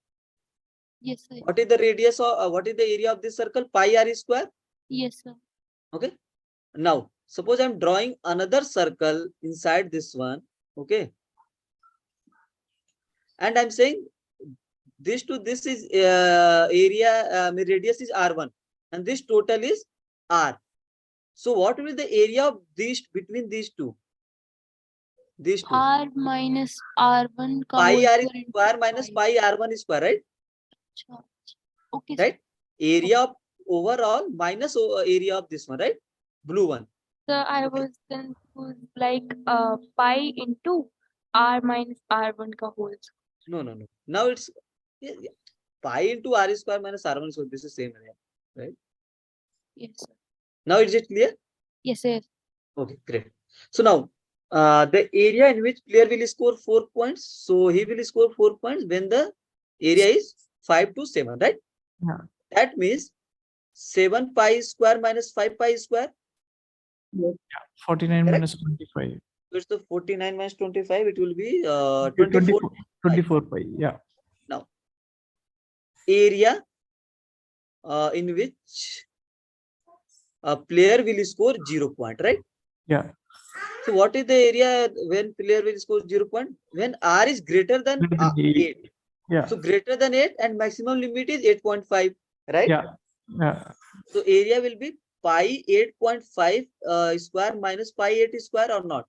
Yes, sir. What is the radius or what is the area of this circle? Pi R square. Yes, sir. Okay. Now, suppose I'm drawing another circle inside this one. Okay. And I'm saying this to this is area, radius is R1. And this total is R. So what will be the area of these between these two? These two. R minus R1 का Pi whole R square into square minus pi R1 square, right? Okay, sir. Right? Area of overall minus area of this one, right? Blue one. So I was confused, like pi into R minus R1 का whole square. No. Now it's pi into R square minus R1 square. This is same area, right? Yes, sir. Now is it clear? Yes, sir. Okay, great. So now the area in which player will score 4 points. So he will score 4 points when the area is 5 to 7, right? Yeah. That means 7 pi square minus 5 pi square. Yeah. 49 Correct? minus 25. So it's the 49 minus 25. It will be 24 pi. Yeah. Now, area in which a player will score 0 point, right? Yeah. So what is the area when player will score 0 point? When R is greater than 8. Yeah. So greater than 8 and maximum limit is 8.5, right? Yeah. Yeah. So area will be pi 8.5 square minus pi 8 square or not?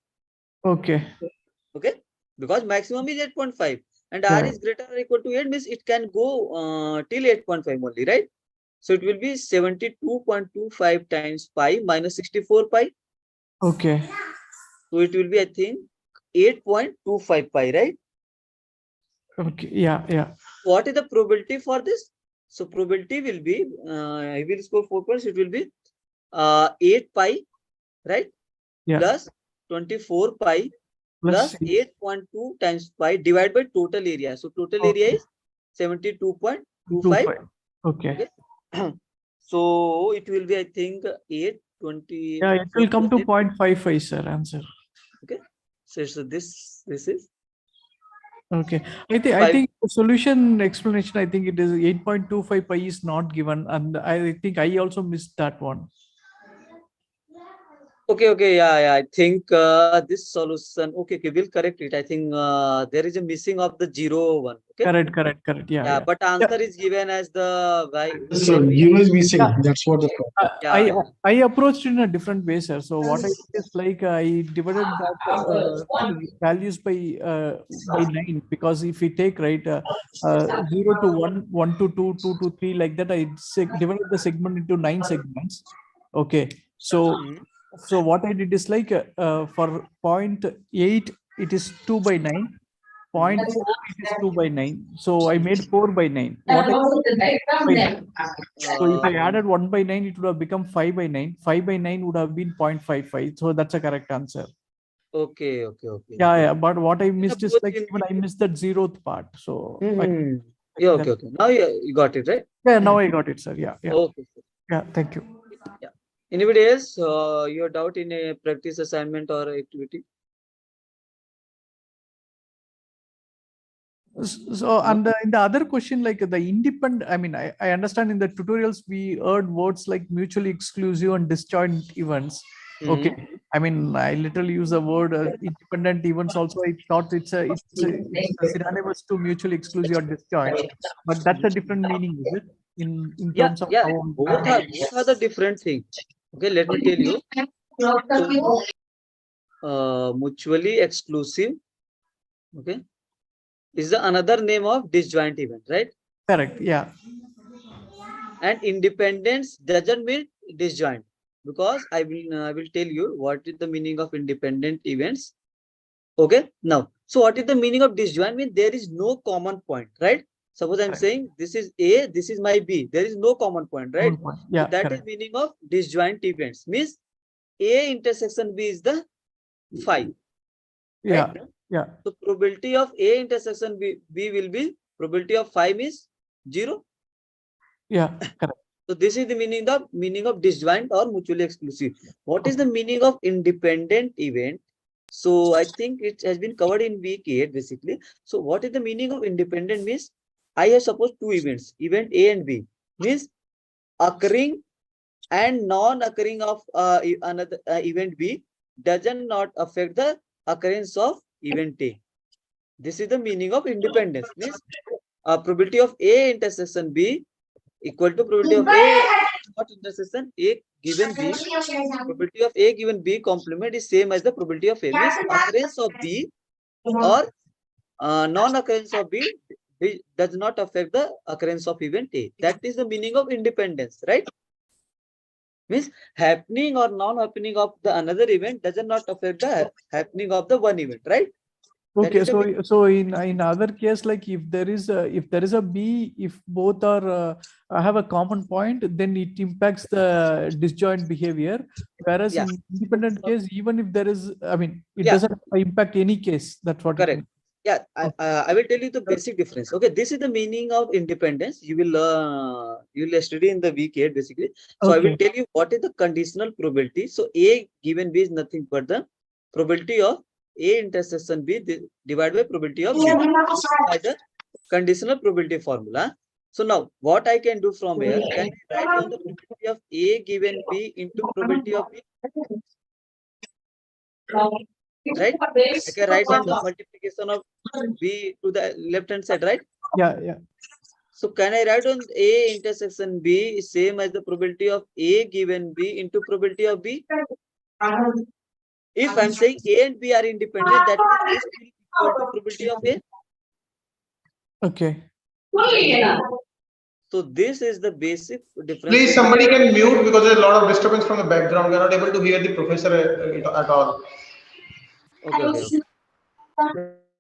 Okay. Okay. Because maximum is 8.5 and R is greater or equal to 8 means it can go till 8.5 only, right? So it will be 72.25 times pi minus 64 pi. Okay. So it will be, I think, 8.25 pi, right? Okay. Yeah. What is the probability for this? So probability will be, he will score 4 points. It will be 8 pi, right? Yeah. Plus 24 pi plus 8.2 times pi divided by total area. So total area is 72.25. Okay. So it will be, I think, 820. Yeah, it will come to 0.55, sir. Answer. Okay. So this is. Okay. I think the solution explanation, I think it is 8.25 pi is not given, and I think I also missed that one. Okay, yeah. I think this solution. Okay, we'll correct it. I think there is a missing of the 0, 1. Okay. Correct. Yeah. But answer is given as the y. So 0 is missing. That's what the problem. I approached in a different way, sir. So what I did is like I divided that values by 9, because if we take 0 to 1, 1 to 2, 2 to 3, like that, I divided the segment into 9 segments. Okay. So what I did is like for 0.8 it is 2 by 9. 0.4 it is 2 by 9. So I made 4 by 9. So if I added 1 by 9, it would have become 5 by 9. 5 by 9 would have been 0.55. So that's a correct answer. Okay. Yeah. But what I missed is like even I missed that 0th part. So yeah, okay. Now you got it, right? Yeah, now I got it, sir. Yeah. Okay. Yeah, thank you. Yeah. Anybody else? Your doubt in a practice assignment or activity? So, and in the other question, like the independent, I mean, I understand in the tutorials we heard words like mutually exclusive and disjoint events. Okay. I mean, I literally use the word independent events also. I thought it's a synonymous to mutually exclusive or disjoint, but that's a different meaning, is it? In terms of how both are the different things. Okay, let me tell you. So, mutually exclusive, okay, is the another name of disjoint event, right? Correct. Yeah. And independence doesn't mean disjoint, because I will tell you what is the meaning of independent events. Okay. Now, so what is the meaning of disjoint? Mean there is no common point, right? Suppose I'm saying this is A, this is my B. There is no common point, right? Yeah. So that is meaning of disjoint events. Means A intersection B is the phi. Yeah. Right? Yeah. So probability of A intersection B will be probability of phi is 0. Yeah. Correct. So this is the meaning of disjoint or mutually exclusive. What is the meaning of independent event? So I think it has been covered in week 8 basically. So what is the meaning of independent means? I have supposed 2 events, event A and B, means occurring and non-occurring of another event B doesn't not affect the occurrence of event A. This is the meaning of independence. Means probability of A intersection B equal to probability of A not intersection A given B. Probability of A given B complement is same as the probability of A. Means occurrence of B or non-occurrence of B does not affect the occurrence of event A. That is the meaning of independence, right? Means happening or non-happening of the another event does not affect the happening of the one event, right? Okay, so in other case, like if there is a B, if both are have a common point, then it impacts the disjoint behavior. Whereas in independent case, even if there is, I mean, it doesn't impact any case. That's what. Correct. Yeah, I will tell you the basic difference. Okay, this is the meaning of independence. You will study in the week 8 basically. So I will tell you what is the conditional probability. So A given B is nothing but the probability of A intersection B divided by probability of B by the conditional probability formula. So now what I can do from here, can I write down the probability of A given B into probability of B? Right? I can write down the multiplication of B to the left hand side, right? Yeah. So can I write on A intersection B is same as the probability of A given B into probability of B? If I'm saying A and B are independent, that means this will equal to probability of A. Okay. So this is the basic difference. Please, somebody can mute because there's a lot of disturbance from the background. We are not able to hear the professor at all.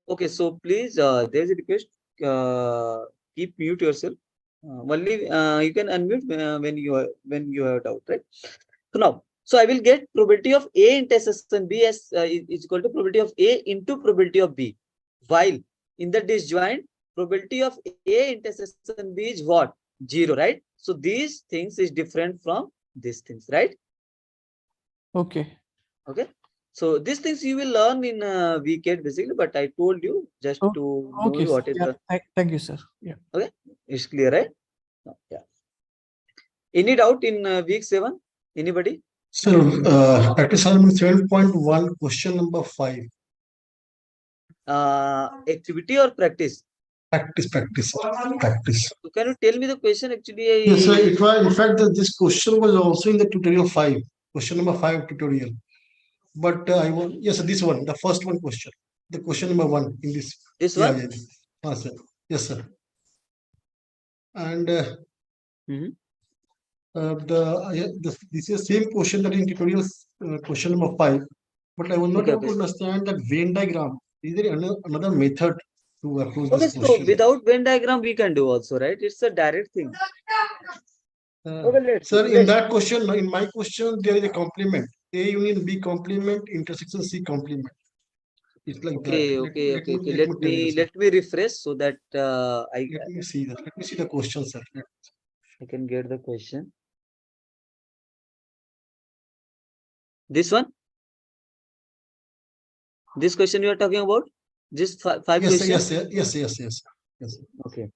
Okay. So please, there's a request. Keep mute yourself. Only you can unmute when you have doubt, right? So I will get probability of A intersection B as is equal to probability of A into probability of B. While in the disjoint, probability of A intersection B is what? 0, right? So these things is different from these things, right? Okay. Okay. So these things you will learn in week 8 basically, but I told you just Oh, to know okay. what is Yeah. the. Thank you, sir. Yeah. Okay, it's clear, right? No, yeah. Any doubt in week 7? Anybody? So, practice assignment 7.1, question number 5. Activity or practice? Practice. So can you tell me the question actually? Yes, sir. It was, in fact, this question was also in the tutorial 5, question number 5 tutorial. But I want, yes, this one, the first one question, the question number 1 in this. This one? Yeah. Sir. Yes, sir. And this is same question that in tutorial question number 5, but I was not able to understand that Venn diagram. Is there another method to approach this So question? without Venn diagram we can do also, right? It's a direct thing. Sir, in that question, in my question, there is a complement. A union B complement, intersection C complement. It's like that. Let me refresh so that let me see that. Let me see the question, sir. I can get the question. This one? This question you are talking about? This 5 questions? Yes. Okay.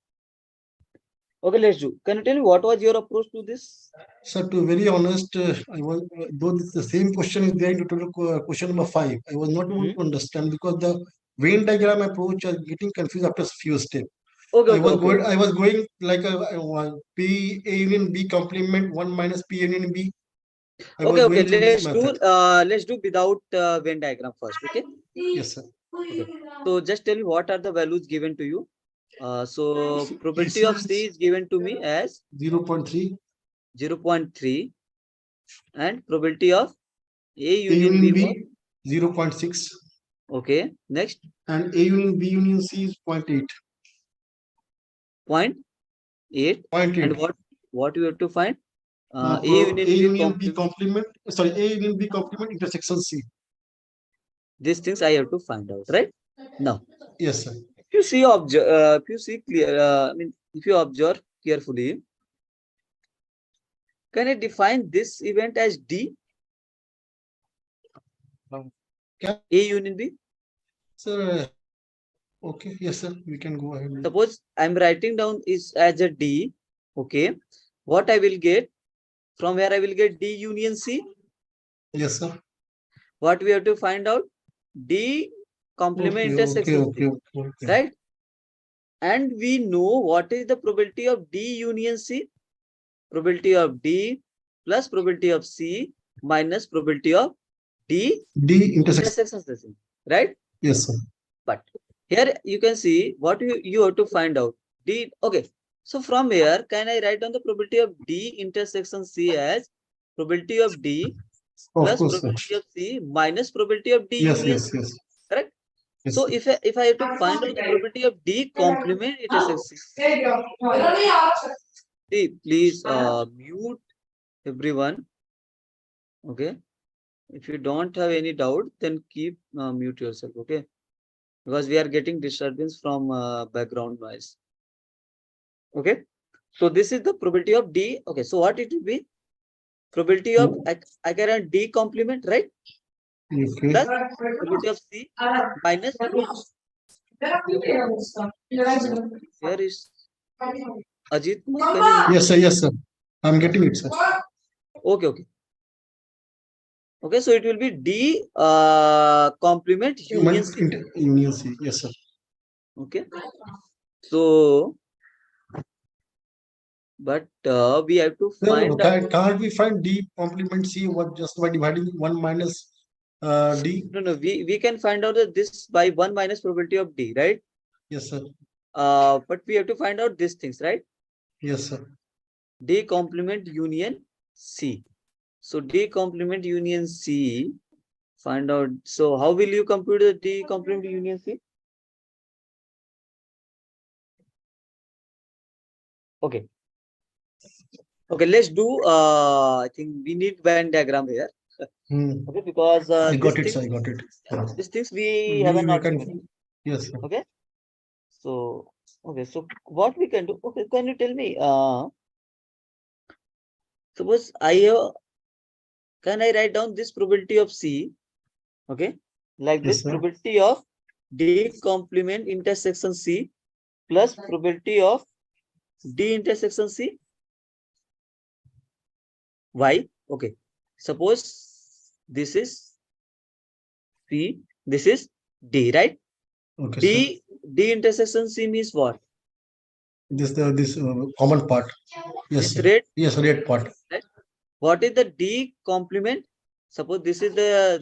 Okay, let's do. Can you tell me what was your approach to this? Sir, to be very honest, I was, though the same question is there in tutorial question number 5, I was not able to understand because the Venn diagram approach is getting confused after a few steps. I was going like a P A union B complement 1 minus P union B. Let's do without Venn diagram first. Okay. Yes, sir. Okay. So just tell me what are the values given to you. So probability of C is given to me as 0.3. 0.3 and probability of A union B 0.6. Okay, next. And A union B union C is 0.8. 0.8. And what you have to find? A union B complement. Sorry, A union B complement intersection C. These things I have to find out, right? Now. Yes, sir. If you see clear, I mean, if you observe carefully, can I define this event as D? A union B? Sir, okay, yes, sir. We can go ahead. Suppose I'm writing down is as a D. Okay. What I will get? From where I will get D union C? Yes, sir. What we have to find out? D complement intersection C. Right? And we know what is the probability of D union C? Probability of D plus probability of C minus probability of D intersection C. Right? Yes, sir. But here you can see what you have to find out. D. Okay. So from here, can I write down the probability of D intersection C as probability of D plus probability of C minus probability of D union C? Correct? Yes, so if I have to find out the probability of D complement intersection C, please mute everyone. Okay. If you don't have any doubt, then keep mute yourself. Okay. Because we are getting disturbance from background noise. Okay. So this is the probability of D. Okay. So what it will be? Probability of I can write D complement, right? Okay. Plus probability of C minus. Here is Ajit. Yes, sir. I'm getting it, sir. Okay. Okay, so it will be D complement union C. Union C. Yes, sir. Okay. So, but we have to find. Can't we find D complement C just by dividing 1 minus D? No. We can find out that this by 1 minus probability of D, right? Yes, sir. But we have to find out these things, right? Yes, sir. D complement union C. So D complement union C, find out. So how will you compute the D complement union C? Okay. Okay, let's do. I think we need Venn diagram here. Okay, because I these got it, things, sir. I got it. Yes. these things we have We not can. given. Yes, sir. Okay. So okay, so what we can do? Okay, can you tell me? Suppose can I write down this probability of C? Okay, like Yes, this sir. probability of D complement intersection C plus probability of D intersection C. Why? Okay, suppose this is C, this is D, right? Okay, sir. D intersection C means what? This common part. Yes, This sir. red. Yes, red part. Right? What is the D complement? Suppose this is the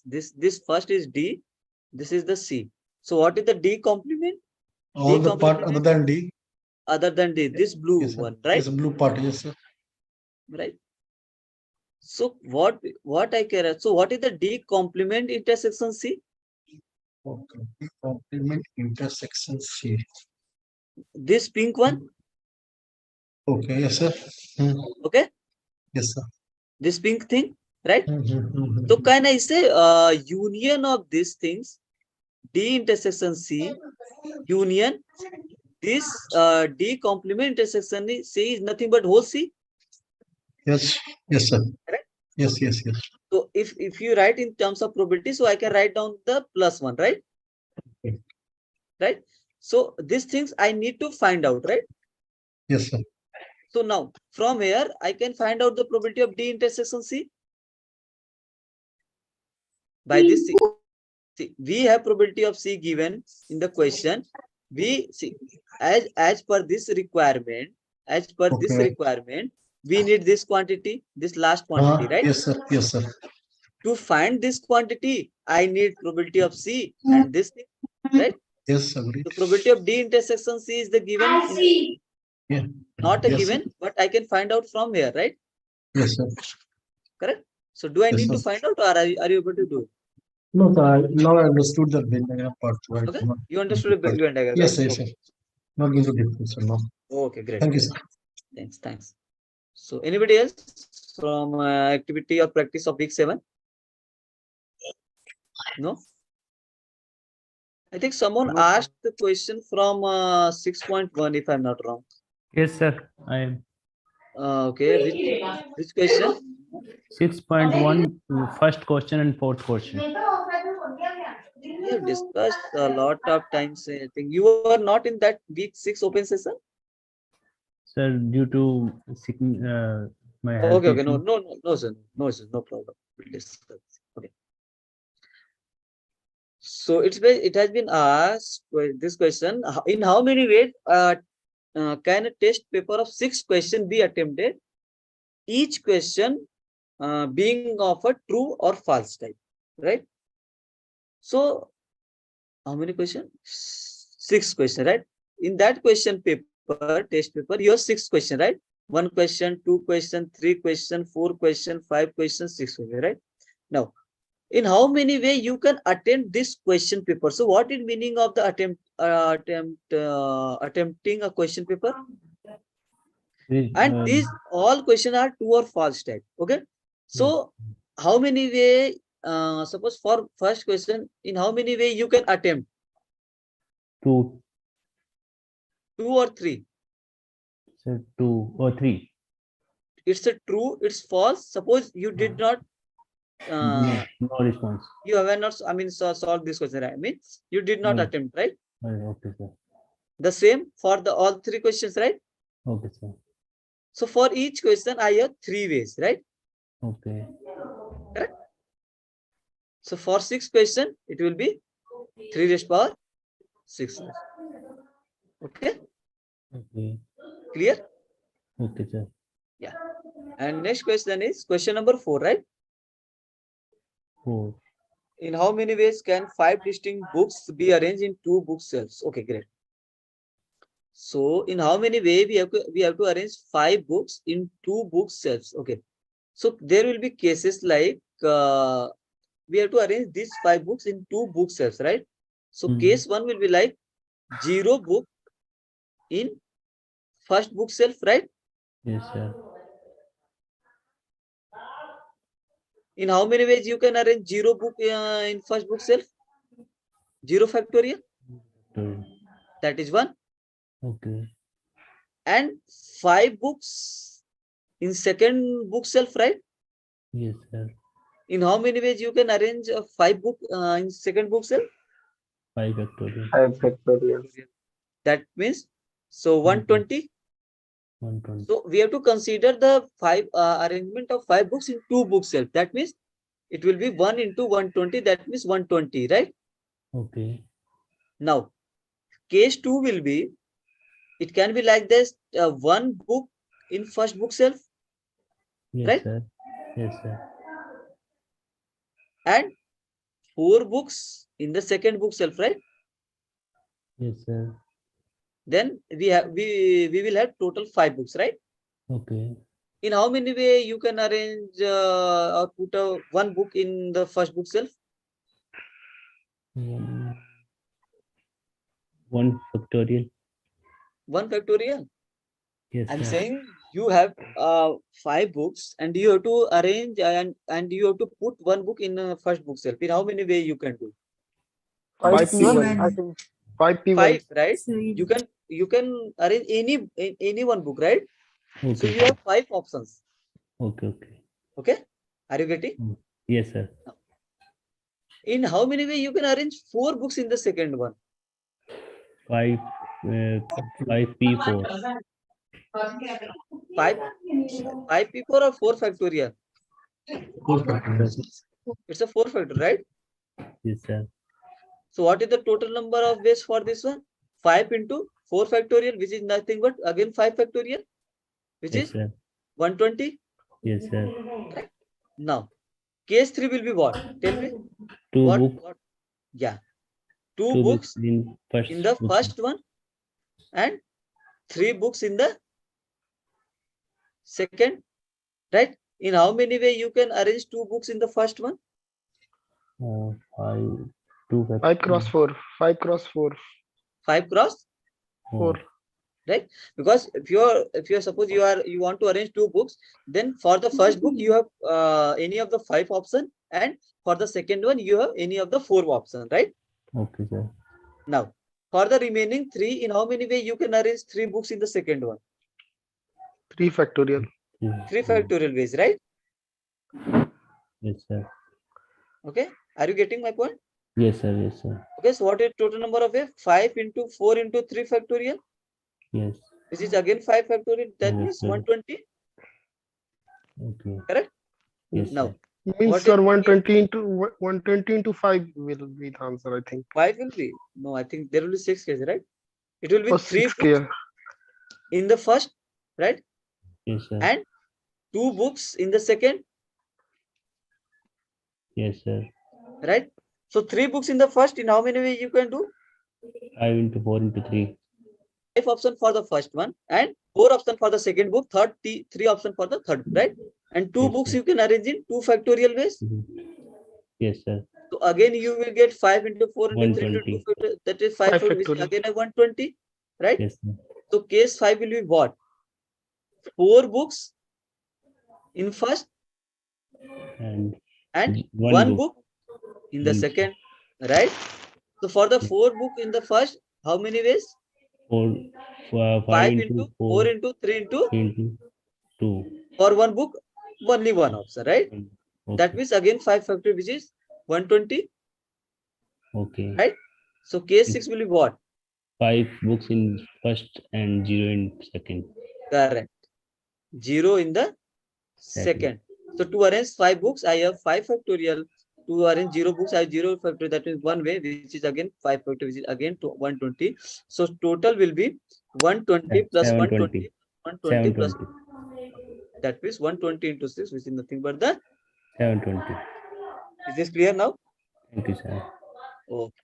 this first is D, this is the C. So what is the D complement? All D the part complement other than D. other than D, this blue Yes, sir. one, right? Yes, blue part. Yes, sir. Right. So what I care? So what is the D complement intersection C? Okay. Complement intersection C. This pink one. Okay. Yes, sir. Okay. Yes, sir. This pink thing, right? So can I say union of these things, D intersection C, union this D complement intersection C is nothing but whole C. Yes. Yes, sir. Correct? Yes. Yes. Yes. So if you write in terms of probability, so I can write down the plus one, right? Okay. Right. So these things I need to find out, right? Yes, sir. So now from here I can find out the probability of D intersection C by this C. See, we have probability of C given in the question. We see as per this requirement, we need this quantity, this last quantity, right? Yes, sir. Yes, sir. To find this quantity, I need probability of C and this thing, right? Yes, agreed. The probability of D intersection C is the given. Yeah. Not a Yes, given, sir. but I can find out from here, right? Yes, sir. Correct. So do I Yes, need to sir. find out, or are you able to do it? No, sir. Now I understood the Venn diagram part. Right. Okay. You understood the Venn diagram, Yes, right? yes, Okay. sir. Not going to discuss, sir. No. Okay, great. Thank you, Great. sir. Thanks. So anybody else from activity or practice of week 7? No. I think someone asked the question from 6.1, if I'm not wrong. Yes, sir. I am. Okay. Which question? 6.1, first question and fourth question. We have discussed a lot of times. I think you were not in that week 6 open session. Sir, due to my health Okay. issue. No, sir. No problem. We'll discuss. Okay. So it has been asked this question: in how many ways can a test paper of 6 questions be attempted? Each question being of a true or false type, right? So how many questions? 6 questions, right? In that question paper, test paper, you have 6 questions, right? 1 question, 2 question, 3 question, 4 question, 5 questions, 6 questions, right? Now, in how many ways you can attempt this question paper? So what is meaning of the attempting a question paper? And these all questions are true or false type. Okay. So how many way? Suppose for first question, in how many way you can attempt? 2. 2 or 3? Sir, 2 or 3. It's a true, it's false. Suppose you did not No response. you have not, I mean, solve this question, right? I mean, you did not attempt, right? Okay, sir. The same for the all 3 questions, right? Okay, sir. So for each question, I have 3 ways, right? Okay. Correct. So for 6 questions, it will be 3 raised power 6. Okay. Okay. Clear? Okay, sir. Yeah. And next question is question number 4, right? 4. In how many ways can 5 distinct books be arranged in 2 bookshelves? Okay, great. So in how many ways we have to arrange 5 books in 2 bookshelves? Okay. So there will be cases like we have to arrange these 5 books in 2 bookshelves, right? So case 1 will be like 0 book in first bookshelf, right? Yes, sir. In how many ways you can arrange 0 book in first book self? 0 factorial. That is 1. Okay. And 5 books in second book self, right? Yes, sir. In how many ways you can arrange 5 book in second book self? 5 factorial. 5 factorial. That means, so 120. 120. So we have to consider the 5 arrangement of 5 books in 2 book self. That means it will be 1 into 120. That means 120, right? Okay. Now, case 2 will be, it can be like this, 1 book in first book self. Yes, right? sir. Yes, sir. And 4 books in the second book self, right? Yes, sir. Then we will have total 5 books, right? Okay. In how many way you can arrange or put 1 book in the first book self? 1 factorial. 1 factorial. Yes, I'm sir. saying you have 5 books and you have to arrange and you have to put 1 book in first book self. In how many way you can do? 5P1, I think. 5P1. 5, right? You can arrange any 1 book, right? Okay. So you have 5 options. Okay. Okay. Okay, are you getting? Yes, sir. In how many way you can arrange 4 books in the second one? 5 5P4. 5 people or 4 factorial? 4 factorial. It's a 4 factorial, right? Yes, sir. So what is the total number of ways for this one? 5 into 4 factorial, which is nothing but again 5 factorial, which Yes, is sir. 120. Yes, sir. Right? Now, case 3 will be what? Tell me. 2 books. What? Yeah. 2 2 books in first in the book. first one and 3 books in the second, right? In how many way you can arrange 2 books in the first one? 5 2 5 cross 4. 5 cross 4. 5 cross 4. right? Because if you're suppose you want to arrange 2 books, then for the first book you have any of the 5 option, and for the second one you have any of the 4 option, right? Okay, sir. Now for the remaining 3, in how many way you can arrange 3 books in the second one? 3 factorial. 3 factorial ways, right? Yes, sir. Okay, are you getting my point? Yes, sir. Yes, sir. Okay, so what is total number of ways? 5 into 4 into 3 factorial, Yes. which is again 5 factorial. That Yes, means sir. 120. Okay. Correct? Yes, Now sir. Means, what sir, is 120 into 5 will be the answer, I think. 5 will be? No, I think there will be 6 cases, right? It will be Or 3 6 books clear. in the first, right? Yes, sir. And 2 books in the second, Yes, sir. right? So 3 books in the first, in how many ways you can do? 5 into 4 into 3. 5 option for the first one and 4 option for the second book, 3 option for the third, right? And 2 Yes, books sir. you can arrange in 2 factorial ways. Yes, sir. So again you will get 5 into 4 into 3 into 2 120. factorial, that is 5 5 which is factorial. again a 120, right? Yes, sir. So case 5 will be what? 4 books in first And and 1 1 book in the in second, right? So for the 4 book in the first, how many ways? 5 5 into into 4 4 into 3 into into 2. for 1 book, only 1 option, right? That Okay. means again 5 factor, which is 120, Okay. right? So case 6 will be what? 5 books in first and 0 in second. Correct. 0 in the second. So to arrange 5 books, I have 5 factorial. To arrange 0 books, I have 0 factorial. That is 1 way, which is again 5 factorial, which is again to 120. So total will be 120 plus 120, 120 plus 720. that means 120 into 6, which is nothing but the 720. Is this clear now? Thank you, sir. Okay.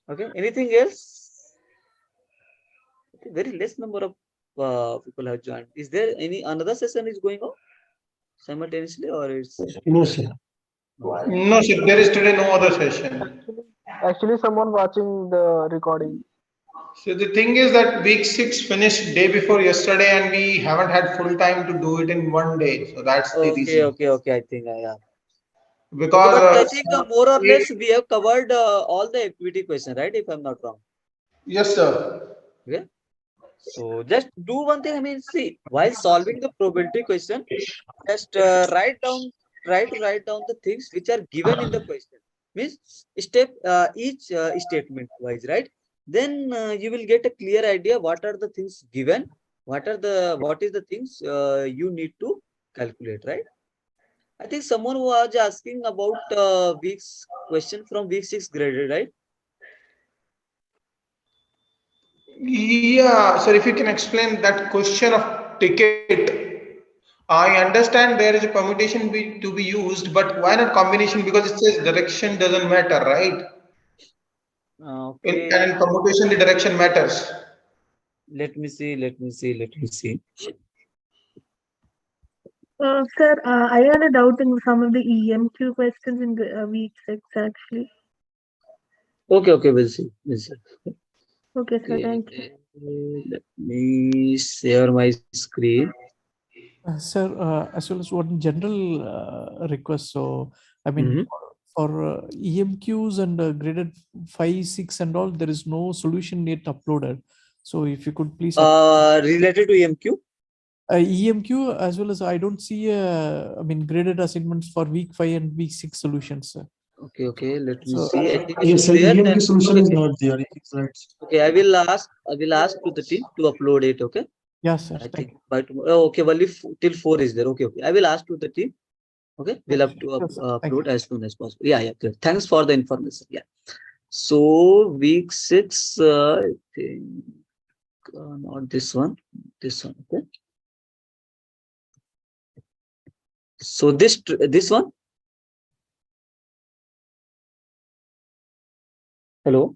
Okay. Anything else? Okay, very less number of people have joined. Is there any another session is going on simultaneously, or it's No, sir. No, sir, there is today no other session. Actually, someone watching the recording. So the thing is that week 6 finished day before yesterday, and we haven't had full time to do it in one day. So that's the reason. Okay. I think I have. Because But I think more or less we have covered all the activity question, right? If I'm not wrong. yes, sir. Okay. So just do one thing. I mean, see, while solving the probability question, just write down the things which are given in the question. Means step each statement wise, right? Then you will get a clear idea what are the things given, what is the things you need to calculate, right? I think someone was asking about week's question from week 6 graded, right? Yeah, sir, if you can explain that question of ticket. I understand there is a permutation to be used, but why not combination? Because it says direction doesn't matter, right? Okay. And in permutation, the direction matters. Let me see. Sir, I had a doubt in some of the EMQ questions in week 6 actually. Okay, we'll see. Okay, sir, thank you. Let me share my screen. Sir, as well as one general request. So, I mean, for EMQs and graded 5, 6 and all, there is no solution yet uploaded. So if you could please related to EMQ? EMQ as well as I don't see I mean graded assignments for week 5 and week 6 solutions, sir. Okay, let me see. I think Yes, sir, EMQ solution is not there. Right. Okay, I will ask to the team to upload it. Okay. Yes, sir. I think by tomorrow. Okay, only till 4 is there. Okay. I will ask to the team. Okay, we'll have to upload as soon as possible. Yeah, good. Thanks for the information. Yeah. So week 6, I think not this one. Okay. So this one. Hello.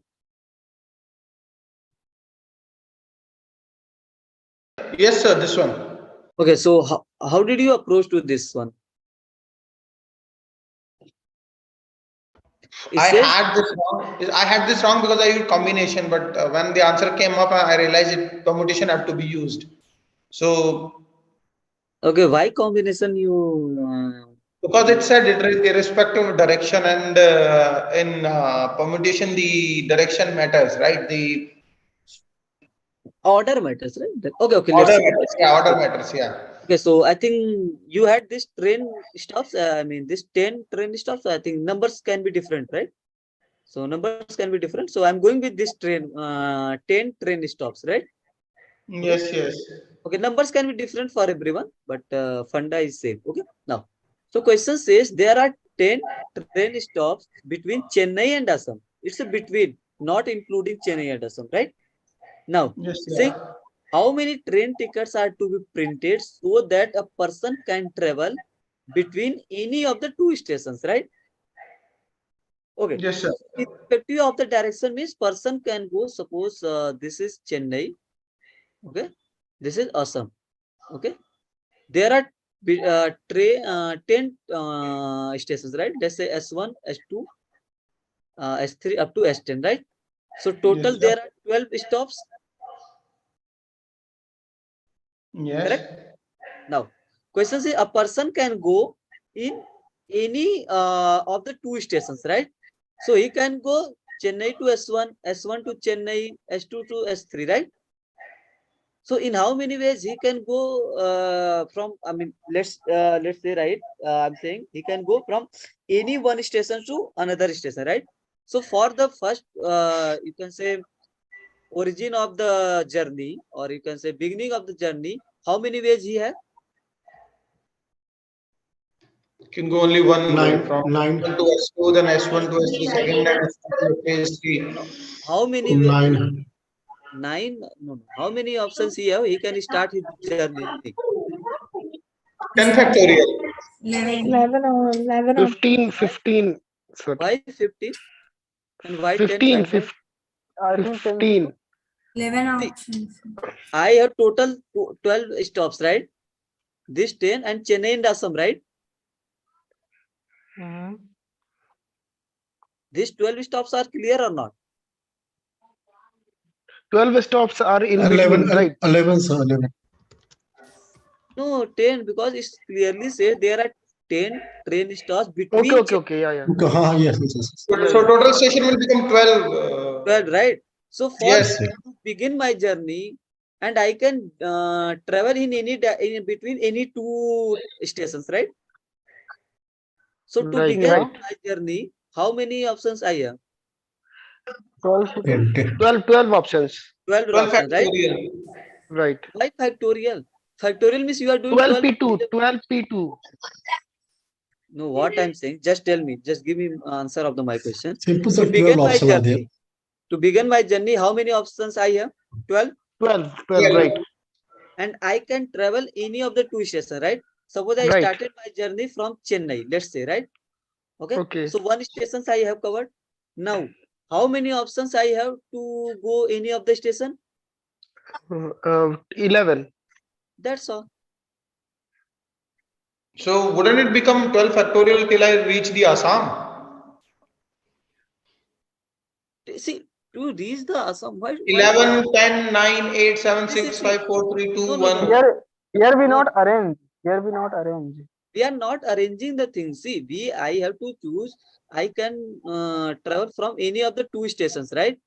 Yes, sir, this one. Okay, so how did you approach to this one? I had this wrong because I used combination, but when the answer came up, I realized it permutation have to be used. So okay, why combination you? Because it said it irrespective of direction, and in permutation the direction matters, right? The order matters, right? Okay, order let's see. matters. Yeah, order matters. Yeah. Okay, so I think you had this train stops. I mean, this 10 train stops. I think numbers can be different, right? So numbers can be different. So I'm going with this train, 10 train stops, right? Yes, yes. Okay, numbers can be different for everyone, but funda is same. Okay, now, so question says there are 10 train stops between Chennai and Assam. It's a between, not including Chennai and Assam, right? Now, yes, say how many train tickets are to be printed so that a person can travel between any of the two stations, right? Okay. Yes, sir. Irrespective of the direction means person can go. Suppose this is Chennai. Okay, this is Assam. Okay, there are 10 stations, right? Let's say S1, S2, S3 up to S10, right? So total there are 12 stops. Yes. Correct. Now, question is a person can go in any of the two stations, right? So he can go Chennai to S1, S1 to Chennai, S2 to S3, right? So in how many ways he can go from? I mean, let's say, right? I'm saying he can go from any one station to another station, right? So for the first, you can say origin of the journey, or you can say beginning of the journey. How many ways he has? You can go only one way from Nine. S1 to S2, then S1 to S3, second, then S2 to S3. How many? 9. 9. No. How many options he have? He can start his journey. 10 factorial. 11 or 11 or 15. Sir. Why 15? And why 15. 10 I think 10. 15. 11 options. I have total 12 stops, right? This 10 and Chennai and Assam, right? These 12 stops are clear or not? 12 stops are in between, 11, right? 11, sir, 11. No, 10, because it clearly says there are 10 train stops Okay, between okay, yeah. Okay, yes, yes, yes. So total station will become 12. 12, right? So for Yes. to begin my journey, and I can travel in in between any two stations, right? So to Right, begin right. my journey, how many options I have? 12. 12 options. 12 12 options, right? factorial. Right. Why factorial? Factorial means you are doing 12 12. P2, 12 P2. No, what I'm saying, just tell me, just give me answer of my question. Simple, To sir, 12 begin my options are there. journey, to begin my journey, how many options I have? 12. 12, Yeah. right. And I can travel any of the two stations, right? Suppose I Right. started my journey from Chennai, let's say, right? Okay. Okay. So one station I have covered. Now, how many options I have to go any of the station? 11. That's all. So wouldn't it become 12 factorial till I reach the Assam? See, to reach the Assam, why 11, 10, 9, 8, 7, See, 6, see. 5, 4, 3, 2, No, 1. Here we No. not arrange. Here we not arrange. We are not arranging the things. See, I have to choose. I can travel from any of the two stations, right?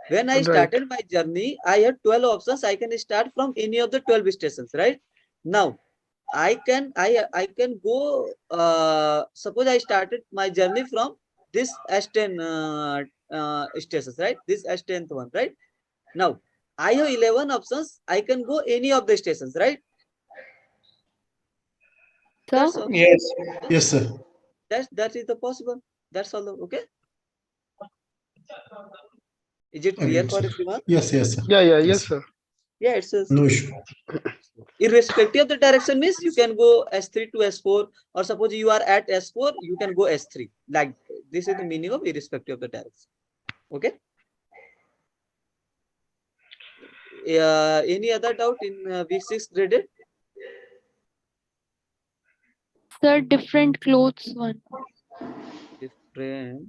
When I Right. started my journey, I had 12 options. I can start from any of the 12 stations, right? Now, I can go. Suppose I started my journey from this S10 stations, right? This S10th one, right? Now, I have 11 options. I can go any of the stations, right? That's all. Yes. Yes, sir. That is the possible. That's all. Okay. Is it clear Agreed, for sir. everyone? Yes, yes, sir. Yeah, yes, Yes. sir. Yeah, it says. No issue. Irrespective of the direction means you can go S3 to S4, or suppose you are at S4, you can go S3. Like this is the meaning of irrespective of the direction. Okay. Any other doubt in week 6 graded? Sir, different clothes one. Different.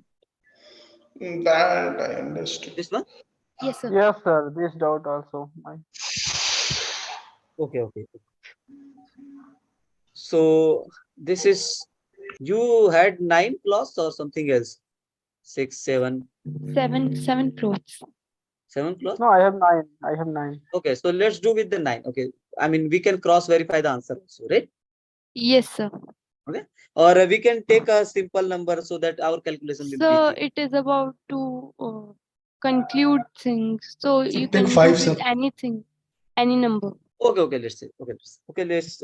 That I understood. This one? Yes, sir. Yes, sir. This doubt also. Okay. So this is, you had 9 plus or something else? 6, 7. 7 clothes. 7 plus? No, I have 9. I have 9. Okay, so let's do with the 9. Okay. I mean, we can cross verify the answer also, right? Yes, sir. Okay. Or we can take a simple number so that our calculation will be So easy. it is about to conclude things. So you take can 5, do sir. with anything, any number. Okay, let's say. Okay, let's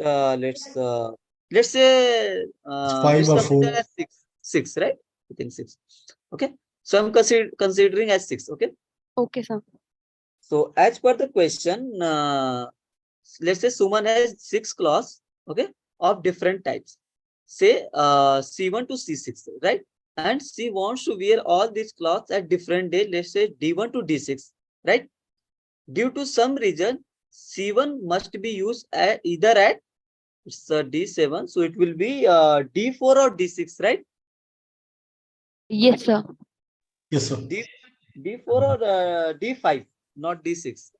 say 5 this or comes 4. as 6, right? I think 6. Okay. So I'm considering as 6. Okay. Okay, sir. So as per the question, let's say Suman has 6 claws, okay, of different types. Say C1 to C6, right? And she wants to wear all these clothes at different day. Let's say D1 to D6, right? Due to some reason, C1 must be used either at it's D7, so it will be D4 or D6, right? Yes, sir. Yes, sir. D4 or D5, not D6.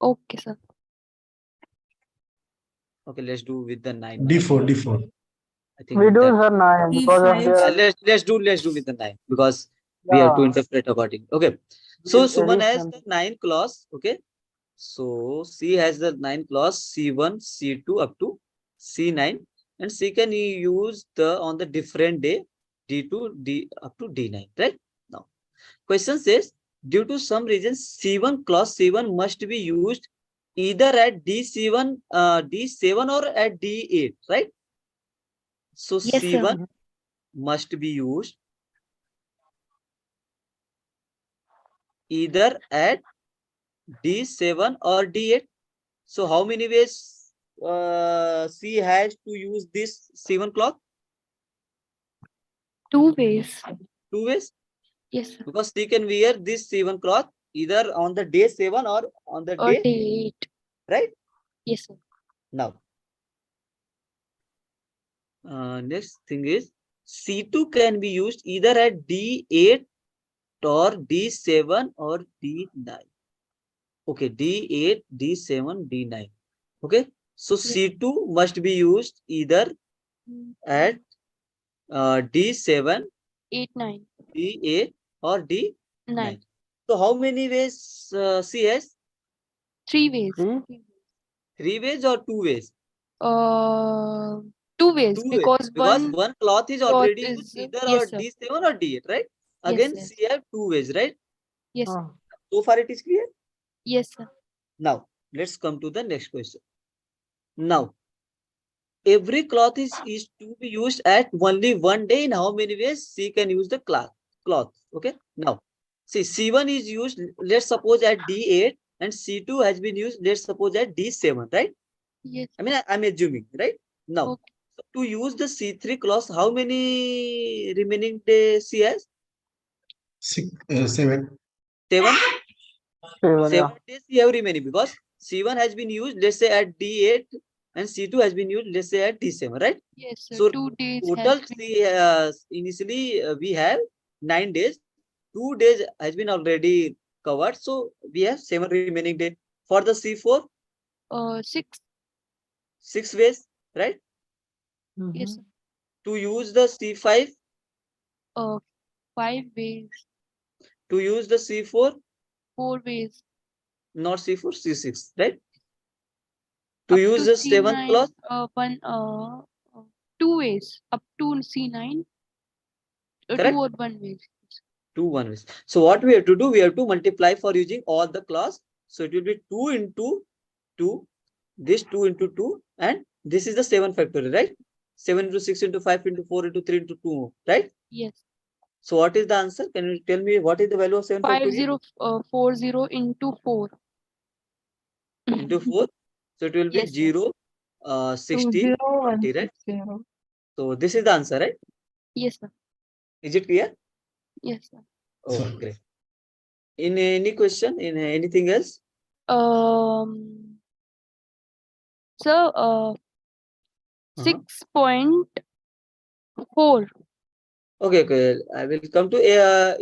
Okay, sir. Okay, let's do with the 9. D4. I think We do that, her 9 because of their. let's do with the 9 because we have to Yeah. interpret according. Okay, so Yes, Suman has addition. the 9 clause. Okay, so she has the 9 clause C1, C2 up to C9, and she can use the on the different day D2 D up to D9. Right now, question says due to some reason C1 clause C1 must be used either at D7 or at D8. Right. So Yes, sir. C1 must be used either at D7 or D8. So how many ways C has to use this C1 clock? 2 ways. 2 ways? Yes, sir. Because C can wear this C1 cloth either on the day 7 or on the Or day, day 8. right? Yes, sir. Now, next thing is C2 can be used either at D8 or D7 or D9. Okay, D8, D7, D9. Okay, so C2 must be used either at D7, 8, 9, D8 or D9. 9. So how many ways C has? 3 ways. 3 ways or 2 ways? 2 ways, 2 ways. because Because one one cloth is cloth already is used either yes, sir. D7 or D8, right? Yes, Again, yes. C have 2 ways, right? Yes, sir. So far it is clear? Yes, sir. Now, let's come to the next question. Now, every cloth is to be used at only one day. In how many ways C can use the cloth? Okay. Now, see, C1 is used, let's suppose at D8, and C2 has been used, let's suppose at D7, right? Yes. I mean, I'm assuming, right? Now, Okay. so to use the C3 clause, how many remaining days C has? 7. 7. 7, 7 yeah. days you have remaining because C1 has been used, let's say at D8, and C2 has been used, let's say at D7, right? Yes, sir. So 2 days total has been. initially we have 9 days. 2 days has been already covered, so we have 7 remaining days. For the C4, 6. 6 ways, right? Yes, sir. To use the C5, 5 ways. to use the C4, 4 ways. not C4, C6, right? To Up use to the 7th C9, clause, 2 ways. Up to C9, 2 correct? or 1 ways. 2 1 ways. So what we have to do, we have to multiply for using all the clause. So it will be 2 into 2, this 2 into 2, and this is the 7 factorial, right? 7 into 6 into 5 into 4 into 3 into 2, right? Yes. So what is the answer? Can you tell me what is the value of 7 factorial? 5040 into 4. Into 4. So it will be Yes, sir. 0, 60, 20, right? So this is the answer, right? Yes, sir. Is it clear? Yes, sir. Oh, great. In any question, in anything else? So 6.4. Okay, okay. I will come to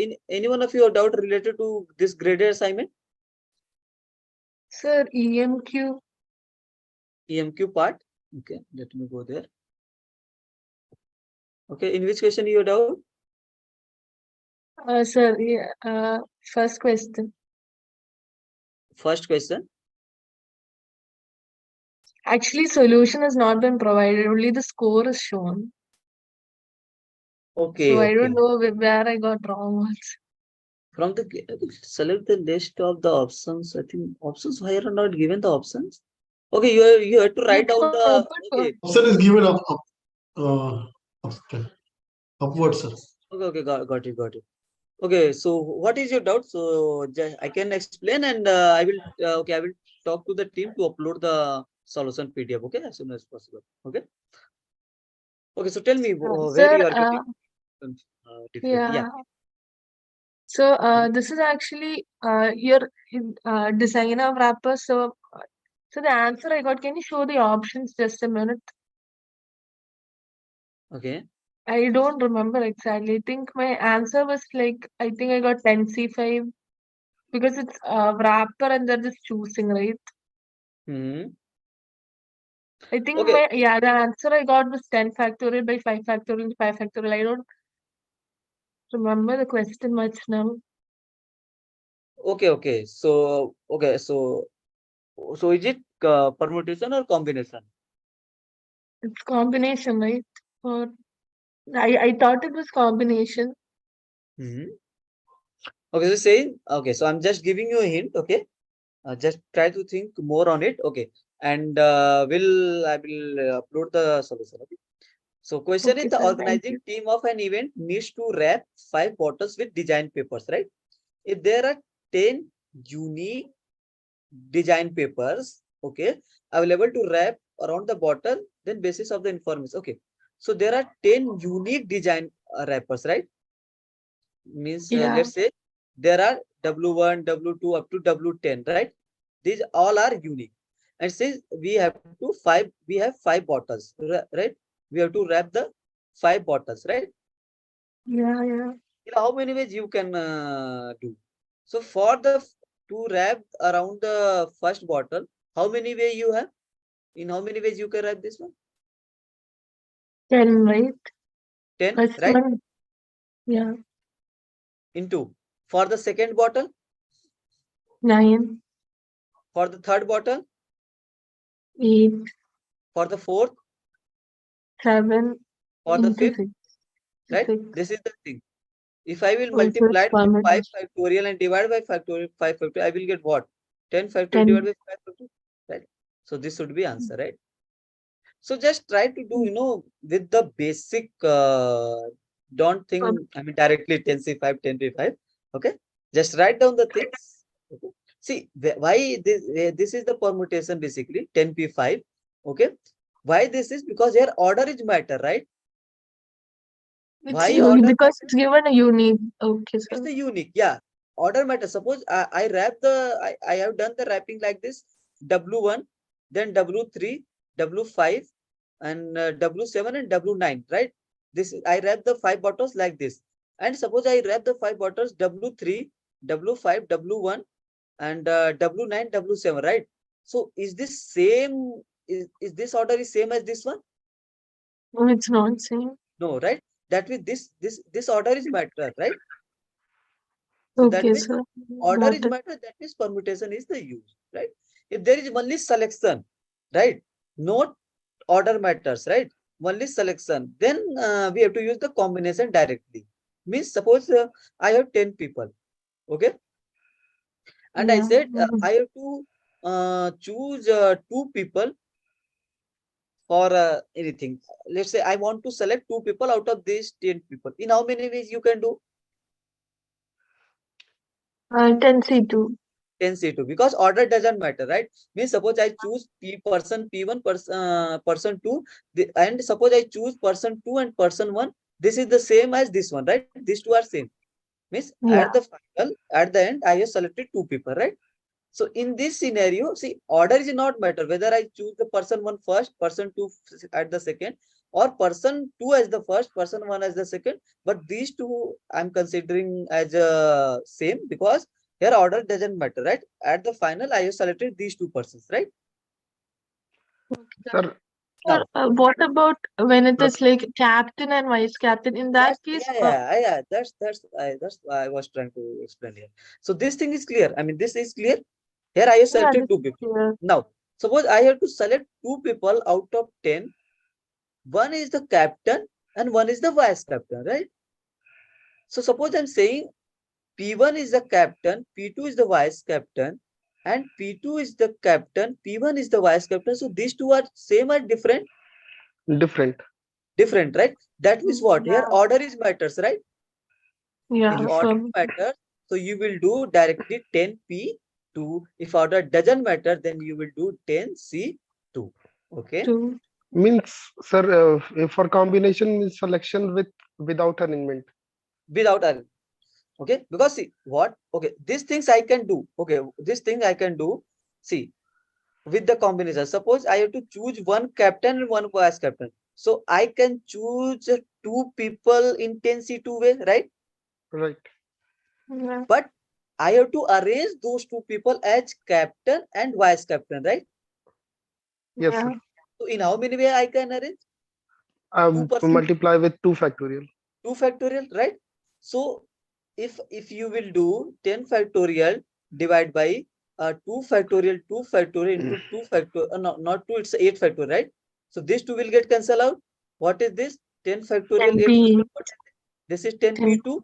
in any one of your doubt related to this graded assignment? Sir, EMQ. EMQ part. Okay, let me go there. Okay, in which question you doubt? Sir, yeah, first question. First question. Actually, solution has not been provided. Only the score is shown. Okay, So I okay. don't know where I got wrong ones. From the select the list of the options. I think options why are not given the options. Okay, you have to write down the. Okay. Option is given upwards, sir. Okay, got it. Okay, so what is your doubt? So I can explain, and I will. Okay, I will talk to the team to upload the solution PDF. Okay, as soon as possible. Okay. Okay, so tell me where Sir, you are getting difficult. Yeah. So this is actually your design of wrapper. So the answer I got, can you show the options just a minute? Okay. I don't remember exactly. I think my answer was like, I think I got 10C5 because it's wrapper and they're just choosing, right? I think Okay. the answer I got was 10 factorial by 5 factorial, 5 factorial. I don't remember the question much now. Okay. So is it permutation or combination? It's combination, right? Or I thought it was combination. Okay, so saying okay. So I'm just giving you a hint. Okay, just try to think more on it. Okay, and I will upload the solution. Okay. So question is Okay, the sir. Thank organizing you. team of an event needs to wrap 5 bottles with design papers, right? If there are 10 unique design papers, okay, available to wrap around the bottle, then basis of the information. Okay, so there are 10 unique design wrappers, right? Means Yeah. let's say there are W1, W2 up to W10, right? These all are unique. And since we have 5 bottles, right? We have to wrap the 5 bottles, right? Yeah. How many ways you can do? So for the to wrap around the first bottle, how many way you have? In how many ways you can wrap this one? 10, right? 10, First right? one, yeah, Into. For the second bottle, 9, for the third bottle, 8, for the fourth, 7, for the into fifth, 6. right? 6. This is the thing. If I will Also, multiply it's it by 5 permutation. factorial and divide by factorial 5 factorial, I will get what? 10 factorial 10. divided by 5 factorial, right? So this should be answer, right? So just try to do, with the basic, don't think, I mean, directly 10C5, 10P5, okay? Just write down the things. Okay? See, why this is the permutation basically, 10P5, okay? Why this is? Because here order is matter, right? Why order? Because it's given a unique. Okay, sir. It's the unique, yeah. Order matter. Suppose I wrap I have done the wrapping like this: W1, then W3, W5, and W7 and W9, right? This I wrap the 5 bottles like this. And suppose I wrap the 5 bottles W3, W5, W1, and W9, W7, right? So is this same? Is this order is same as this one? No, it's not same. No, right? That means this order is matter, right? So that Okay, means sir. order is Got it. matter, that means permutation is the use, right? If there is only selection, right? No order matters, right? Only selection, then we have to use the combination directly. Means suppose I have 10 people, okay? And I Yeah. said I have to choose 2 people for anything. Let's say I want to select 2 people out of these 10 people. In how many ways you can do? 10C2. 10C2, because order doesn't matter, right? Means suppose I choose person P1, person 2, and suppose I choose person 2 and person 1. This is the same as this one, right? These two are same. Means Yeah. at the end, I have selected 2 people, right? So in this scenario, see, order is not matter whether I choose the person 1 first, person 2 at the second, or person 2 as the first, person 1 as the second. But these two I'm considering as same, because here order doesn't matter, right? At the final, I have selected these 2 persons, right? Sir, Sir, what about when it is like captain and vice captain? In that case, Yeah. That's I was trying to explain here. So this thing is clear. I mean, this is clear. Here I have yeah, selected this 2 is people. clear. Now, suppose I have to select 2 people out of 10. One is the captain and one is the vice captain, right? So suppose I'm saying P1 is the captain, P2 is the vice captain, and P2 is the captain, P1 is the vice captain. So these two are same or different? different. Different, right? That means what? Here Yeah. order is matters, right? Yeah. If Yes, order So, matters, so you will do directly 10P2. If order doesn't matter, then you will do 10C2. Okay. two. means, sir, for combination means selection without arrangement. Without arrangement. Okay, because see what, okay, these things I can do. Okay, this thing I can do. See, with the combination, suppose I have to choose one captain and one vice captain, so I can choose 2 people in 10C2 way, right? Right. Yeah. But I have to arrange those 2 people as captain and vice captain, right? Yes, Yeah. sir. So in how many way I can arrange? 2 person, Multiply with 2 factorial. 2 factorial, right? So if you will do 10 factorial divide by 2 factorial into 2 factorial, no, not 2, it's 8 factorial, right? So these 2 will get cancelled out. What is this? 10 factorial 8 10P, factorial. What is this? Is 10P2.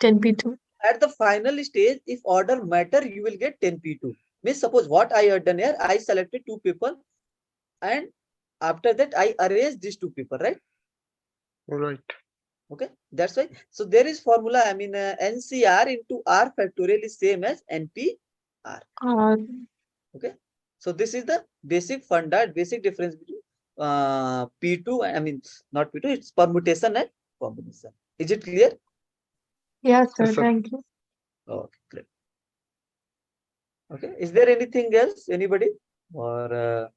10P2. At the final stage, if order matter, you will get 10P2. Means suppose what I have done here, I selected 2 people, and after that I arrange these 2 people, right? Right. Okay, that's why. So there is formula. I mean, NCR into R factorial is same as NPR. Okay, so this is the basic funda, basic difference between P2. I mean, not P2. It's permutation and combination. Is it clear? Yes, sir. Yes, sir. Thank you. Okay, great. Okay, is there anything else? Anybody or?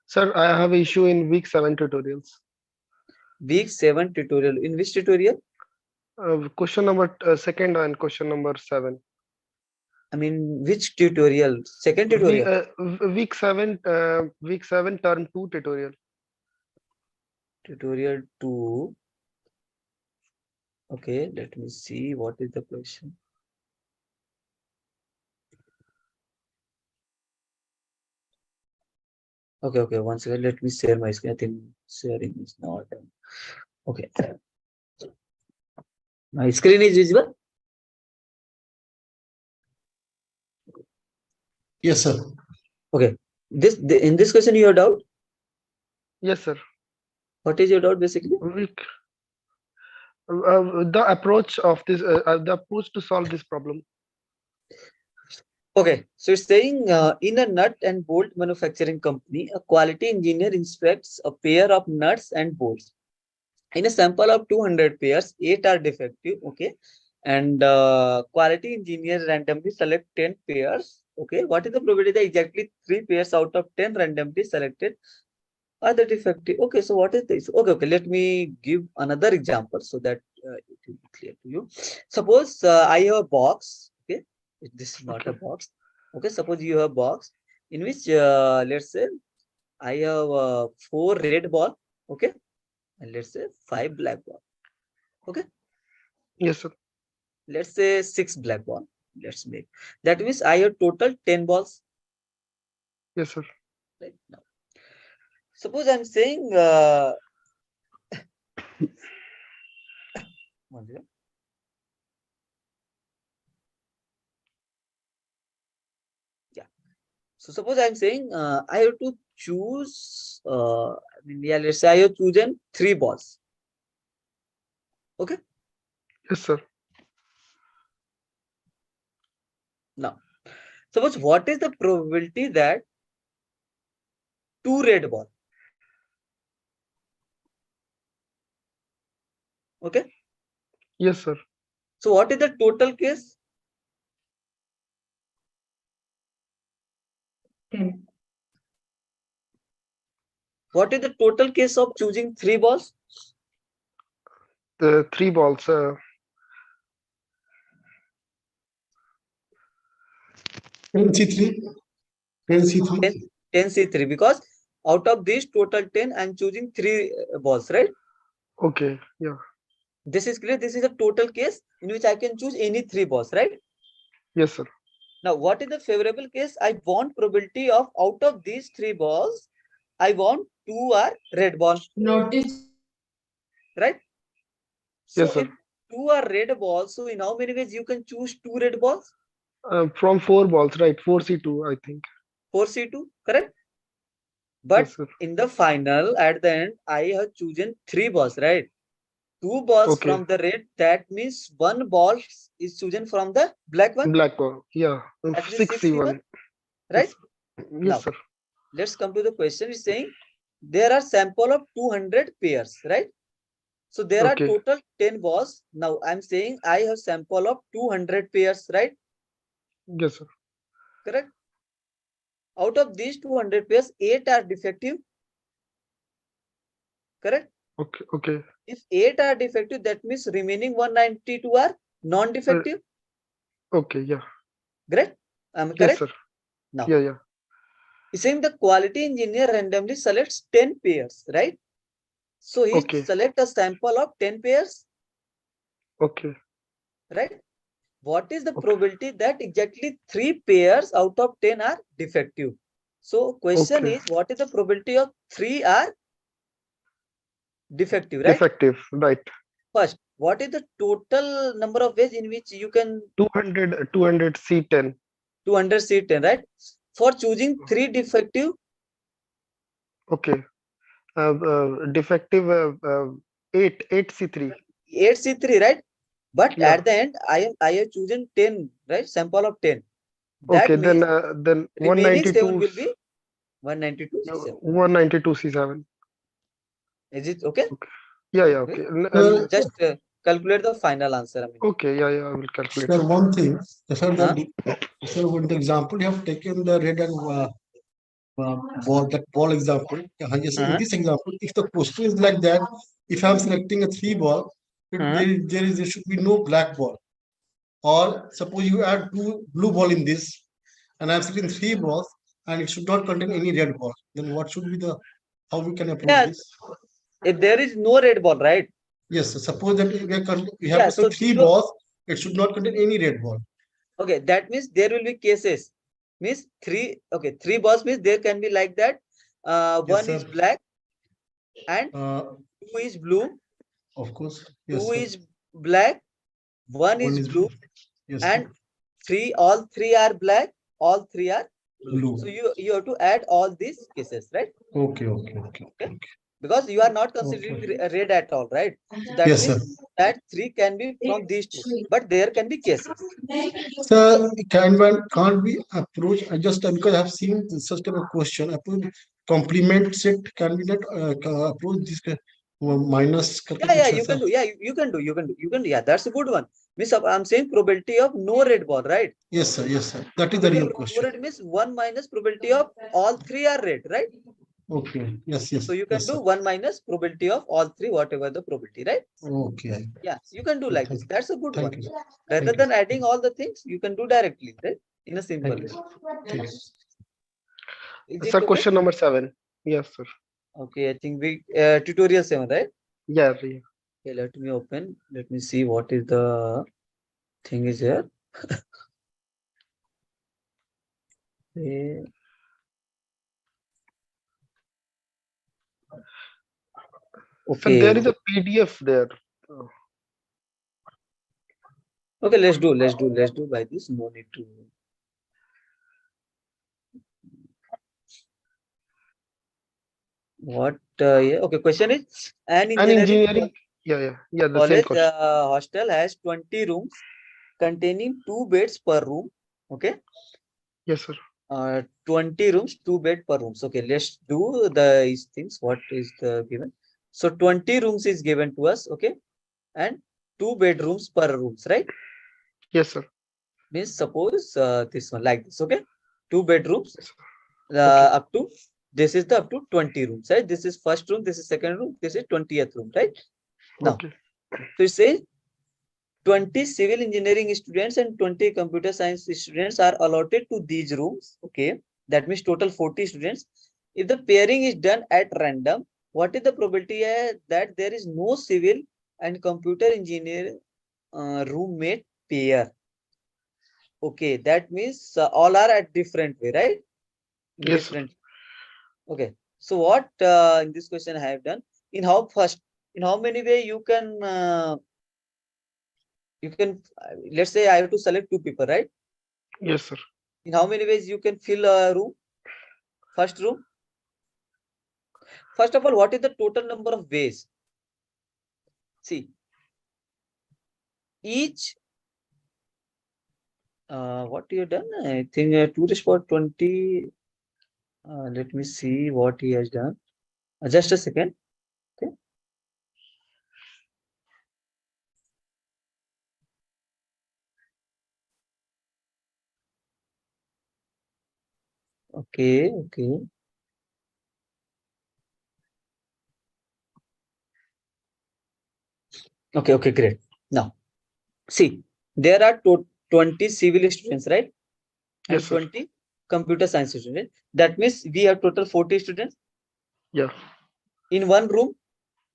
Sir, I have issue in week 7 tutorials. Week 7 tutorial. In which tutorial? Question number 2 and question number 7. I mean, which tutorial? Second tutorial? Week 7, term 2 tutorial. Tutorial 2. Okay, let me see what is the question. Okay, once again, let me share my screen. I think sharing is not done. Okay. My screen is visible? Yes, sir. Okay. In this question you have doubt? Yes, sir. What is your doubt basically? The approach of this, the approach to solve this problem. Okay, so it's saying in a nut and bolt manufacturing company, a quality engineer inspects a pair of nuts and bolts. In a sample of 200 pairs, 8 are defective. Okay, and quality engineer randomly select 10 pairs. Okay, what is the probability that exactly 3 pairs out of 10 randomly selected are the defective? Okay, so what is this? Okay, let me give another example so that it will be clear to you. Suppose I have a box. Okay, this is not a box. Okay, suppose you have a box in which let's say I have 4 red ball. Okay, and let's say 5 black ball. Okay. Yes, sir. Let's say 6 black ball. Let's make that means I have total 10 balls. Yes, sir. Right now, suppose I'm saying yeah. So suppose I'm saying I have to choose. I mean, yeah, let's say I have chosen 3 balls. Okay. Yes, sir. Now, suppose what is the probability that 2 red ball? Okay. Yes, sir. So what is the total case? 10. What is the total case of choosing 3 balls? The 3 balls. 10C3. 10C3. 10C3, because out of these total 10, I'm choosing 3 balls, right? Okay. Yeah. This is clear. This is a total case in which I can choose any 3 balls, right? Yes, sir. Now, what is the favorable case? I want probability of out of these 3 balls, I want 2 are red ball. Notice. Right? So Yes, sir. if 2 are red balls, so in how many ways you can choose 2 red balls? From 4 balls, right? 4C2, I think. 4C2, correct? But Yes, sir. in the final, at the end, I have chosen 3 balls, right? 2 balls Okay. from the red. That means 1 ball is chosen from the black one. Black ball. Yeah. That means 6C1. right? Yes, Now, sir. let's come to the question. It's saying there are sample of 200 pairs, right? So there are total 10 balls. Now I'm saying I have sample of 200 pairs, right? Yes, sir. Correct. Out of these 200 pairs, 8 are defective. Correct. Okay. Okay. If 8 are defective, that means remaining 192 are non-defective. Okay. Yeah. Great. Am I Yes, correct? sir. Now, Yeah. it's saying the quality engineer randomly selects 10 pairs, right? So he select a sample of 10 pairs. Okay. Right? What is the probability that exactly 3 pairs out of 10 are defective? So question is, what is the probability of 3 are defective, right? Defective, right. First, what is the total number of ways in which you can 200 C10. 200 C10, right? For choosing 3 defective. Okay. Defective 8 C3. 8 C3, right? But at the end, I have chosen 10, right? Sample of 10. That Okay, means then remaining 7 192 will be 192 C7. 192 C7. Is it okay? Yeah. Okay. Just calculate the final answer. I mean. Okay. Yeah. I will calculate. Sir, one thing. Sir, one example, you have taken the red and ball, that ball example. Yes, in this example, if the question is like that, if I'm selecting a 3 ball, there should be no black ball. or suppose you add 2 blue ball in this, and I'm selecting 3 balls, and it should not contain any red ball. Then what should be the, how we can approach this? If there is no red ball, right? Yes, suppose that we have to so select 3 balls, it should not contain any red ball. Okay, that means there will be cases. Means 3, okay, 3 balls means there can be like that. One is black and 2 is blue. Of course. 2 is black, 1 is blue, yes, and all three are black, all 3 are blue. So you have to add all these cases, right? Okay. Because you are not considering red at all, right? So that means that 3 can be from these 2, but there can be cases. So can't be approached. I just because I've seen such type of question. Complement set can be not approach this minus. Yeah, you can do. Yeah, you can do. Yeah, that's a good one. Means I'm saying probability of no red ball, right? Yes, sir. That is the real question. No red means 1 minus probability of all 3 are red, right? Okay. Yes. So you can do 1 minus probability of all 3, whatever the probability, right? Okay. Yeah, you can do like this. That's a good one. You. Rather than adding all the things, you can do directly, right? In a simple way. Sir, question number 7. Yes, sir. Okay, I think we tutorial 7, right? Yeah. Okay, let me open. Let me see what is the thing is here. Okay. So there is a PDF there. Okay, let's do by this. No need to. What? Yeah. Okay. Question is an engineering Yeah. The college same question. hostel has 20 rooms containing 2 beds per room. Okay. Yes, sir. 20 rooms, 2 bed per rooms. Okay. Let's do these things. What is the given? So 20 rooms is given to us. Okay, and 2 bedrooms per rooms, right? Yes, sir. Means suppose this one like this. Okay, 2 bedrooms. Up to this is the up to 20 rooms, right? This is first room, this is second room, this is 20th room, right? Now, so it says 20 civil engineering students and 20 computer science students are allotted to these rooms. Okay, that means total 40 students. If the pairing is done at random, what is the probability that there is no civil and computer engineer roommate pair? Okay, that means all are at different way, right? Yes, different. Okay, so what in this question I have done, in how many way you can let's say I have to select 2 people, right? Yes, sir. In how many ways you can fill a room? First room. First of all, what is the total number of ways? See, each what you have done, I think 2 raised power 20. Let me see what he has done. Just a second. Okay. Okay. Okay, great. Now, see, there are 20 civil students, right? And yes, 20 computer science students. That means we have total 40 students. Yeah. In one room,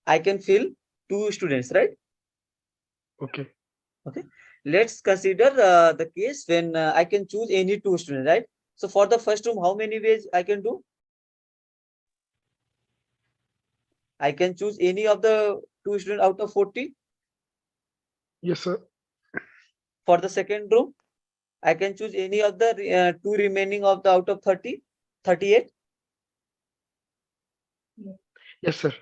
I can fill 2 students, right? Okay. Let's consider the case when I can choose any 2 students, right? So for the first room, how many ways I can do? I can choose any of the 2 students out of 40. Yes, sir. For the second room, I can choose any of the 2 remaining of the out of 30, 38. Yes, sir.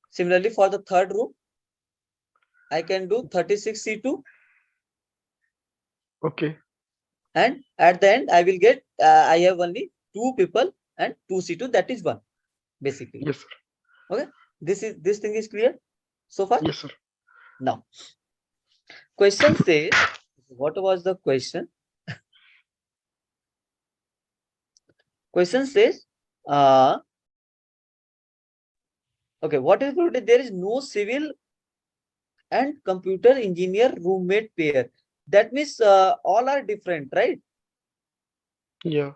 Similarly, for the third room, I can do 36C2. Okay. And at the end, I will get, I have only 2 people and 2C2, that is 1, basically. Yes, sir. Okay, this thing is clear so far? Yes, sir. Now, question says, what was the question? Question says, okay, what is there is no civil and computer engineer roommate pair. that means all are different, right? Yeah.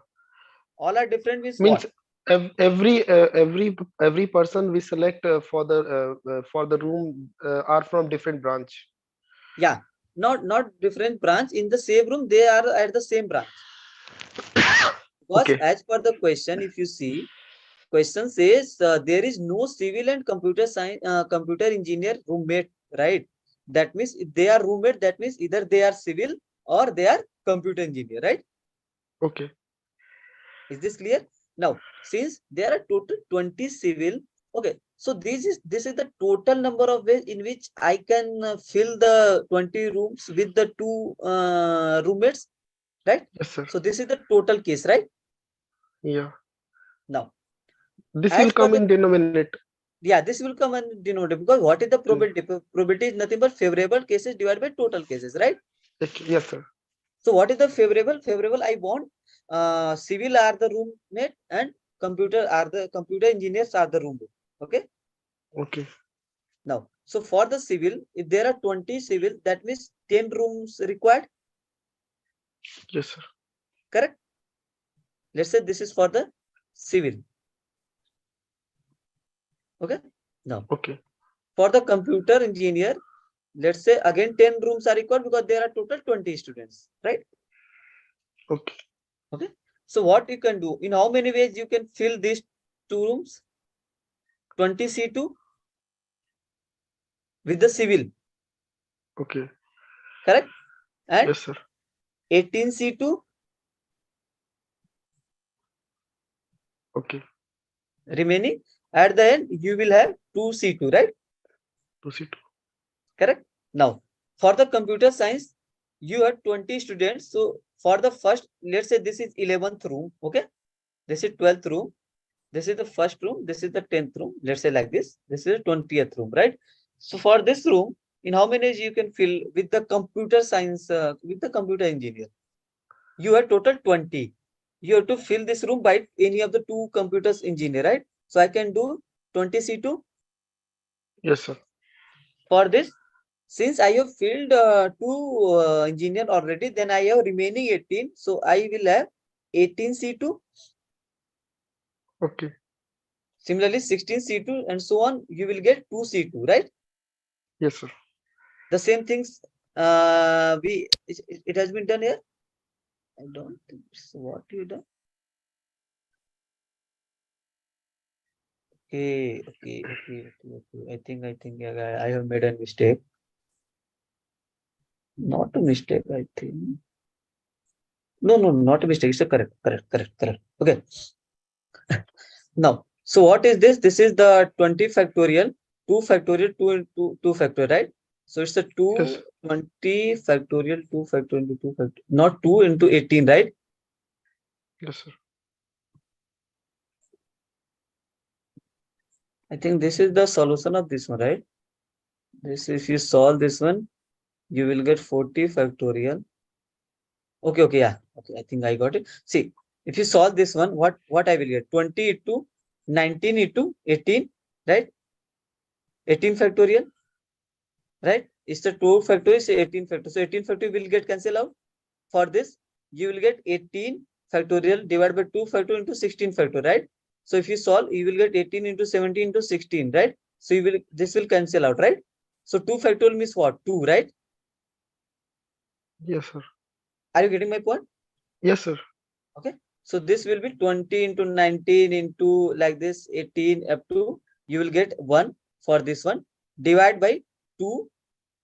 All are different means Means what? every person we select for the room are from different branch. Yeah, not different branch. In the same room, they are at the same branch. Because Okay. as per the question, if you see, question says there is no civil and computer science, computer engineer roommate, right? That means if they are roommate, that means either they are civil or they are computer engineer, right? Okay. Is this clear? Now, since there are total 20 civil, okay, so this is the total number of ways in which I can fill the 20 rooms with the two roommates, right? Yes, sir. So this is the total case, right? Yeah. Now, This will as per come the, in denominator. yeah, this will come and denote, because what is the probability? Probability is nothing but favorable cases divided by total cases, right? Yes, sir. So what is the favorable? Favorable, I want civil are the roommate and computer engineers are the roommate. Okay. Okay. Now, so for the civil, if there are 20 civil, that means 10 rooms required. Yes, sir. Correct. Let's say this is for the civil. Okay. Now, okay, for the computer engineer, let's say again 10 rooms are required because there are total 20 students, right? okay. Okay. So what you can do, in how many ways you can fill these two rooms? 20 C2 with the civil. Okay. Correct. And yes, sir. 18 C2. Okay. Remaining at the end, you will have 2 C2, right? 2 C2. Correct. Now, for the computer science, you have 20 students. So for the first, let's say this is 11th room. Okay. This is 12th room. This is the first room. This is the 10th room. Let's say like this. This is the 20th room, right? So for this room, in how many you can fill with the computer science, with the computer engineer? You have total 20. You have to fill this room by any of the two computers engineer, right? So I can do 20 C2. Yes, sir. For this, since I have filled two engineer already, then I have remaining 18. So I will have 18 C2. Okay. Similarly, 16 C2 and so on, you will get 2 C2, right? Yes, sir. The same things it has been done here. I don't think so. What you done? Okay. I think yeah, I have made a mistake. Not a mistake, I think. No, not a mistake. It's a correct. Okay. Now, so what is this? This is the 20 factorial, 2 factorial, 2 into 2 factorial, right? So it's a 2, Yes. 20 factorial, 2 factorial into 2 factorial, not 2 into 18, right? Yes, sir. I think this is the solution of this one, right? This, if you solve this one, you will get 40 factorial. Okay, yeah. Okay, I think I got it. See, if you solve this one, what I will get? 20 into 19 into 18, right? 18 factorial, right? It's the 2 factorial, is 18 factorial. So 18 factorial will get cancelled out. For this, you will get 18 factorial divided by 2 factorial into 16 factorial, right? So if you solve, you will get 18 into 17 into 16, right? So you will, this will cancel out, right? So 2 factorial means what? 2, right? Yes, sir. Are you getting my point? Yes, sir. Okay. So this will be 20 into 19 into like this 18 up to, you will get 1 for this one. Divide by 2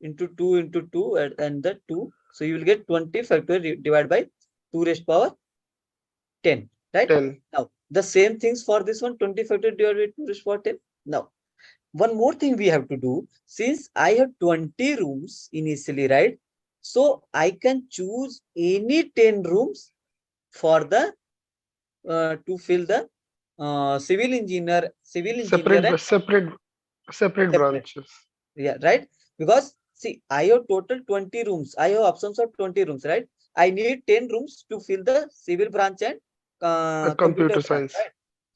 into 2 into 2 and the 2. So you will get 20 factorial divided by 2 raised power 10, right? 10. Now, the same things for this one, 20 factorial divided by 2 raised power 10. Now, one more thing we have to do, since I have 20 rooms initially, right? So I can choose any 10 rooms for the to fill the civil engineer Separate branches. Yeah, right. Because see, I have total 20 rooms. I have options of 20 rooms, right? I need 10 rooms to fill the civil branch and computer Computer branch, science. right?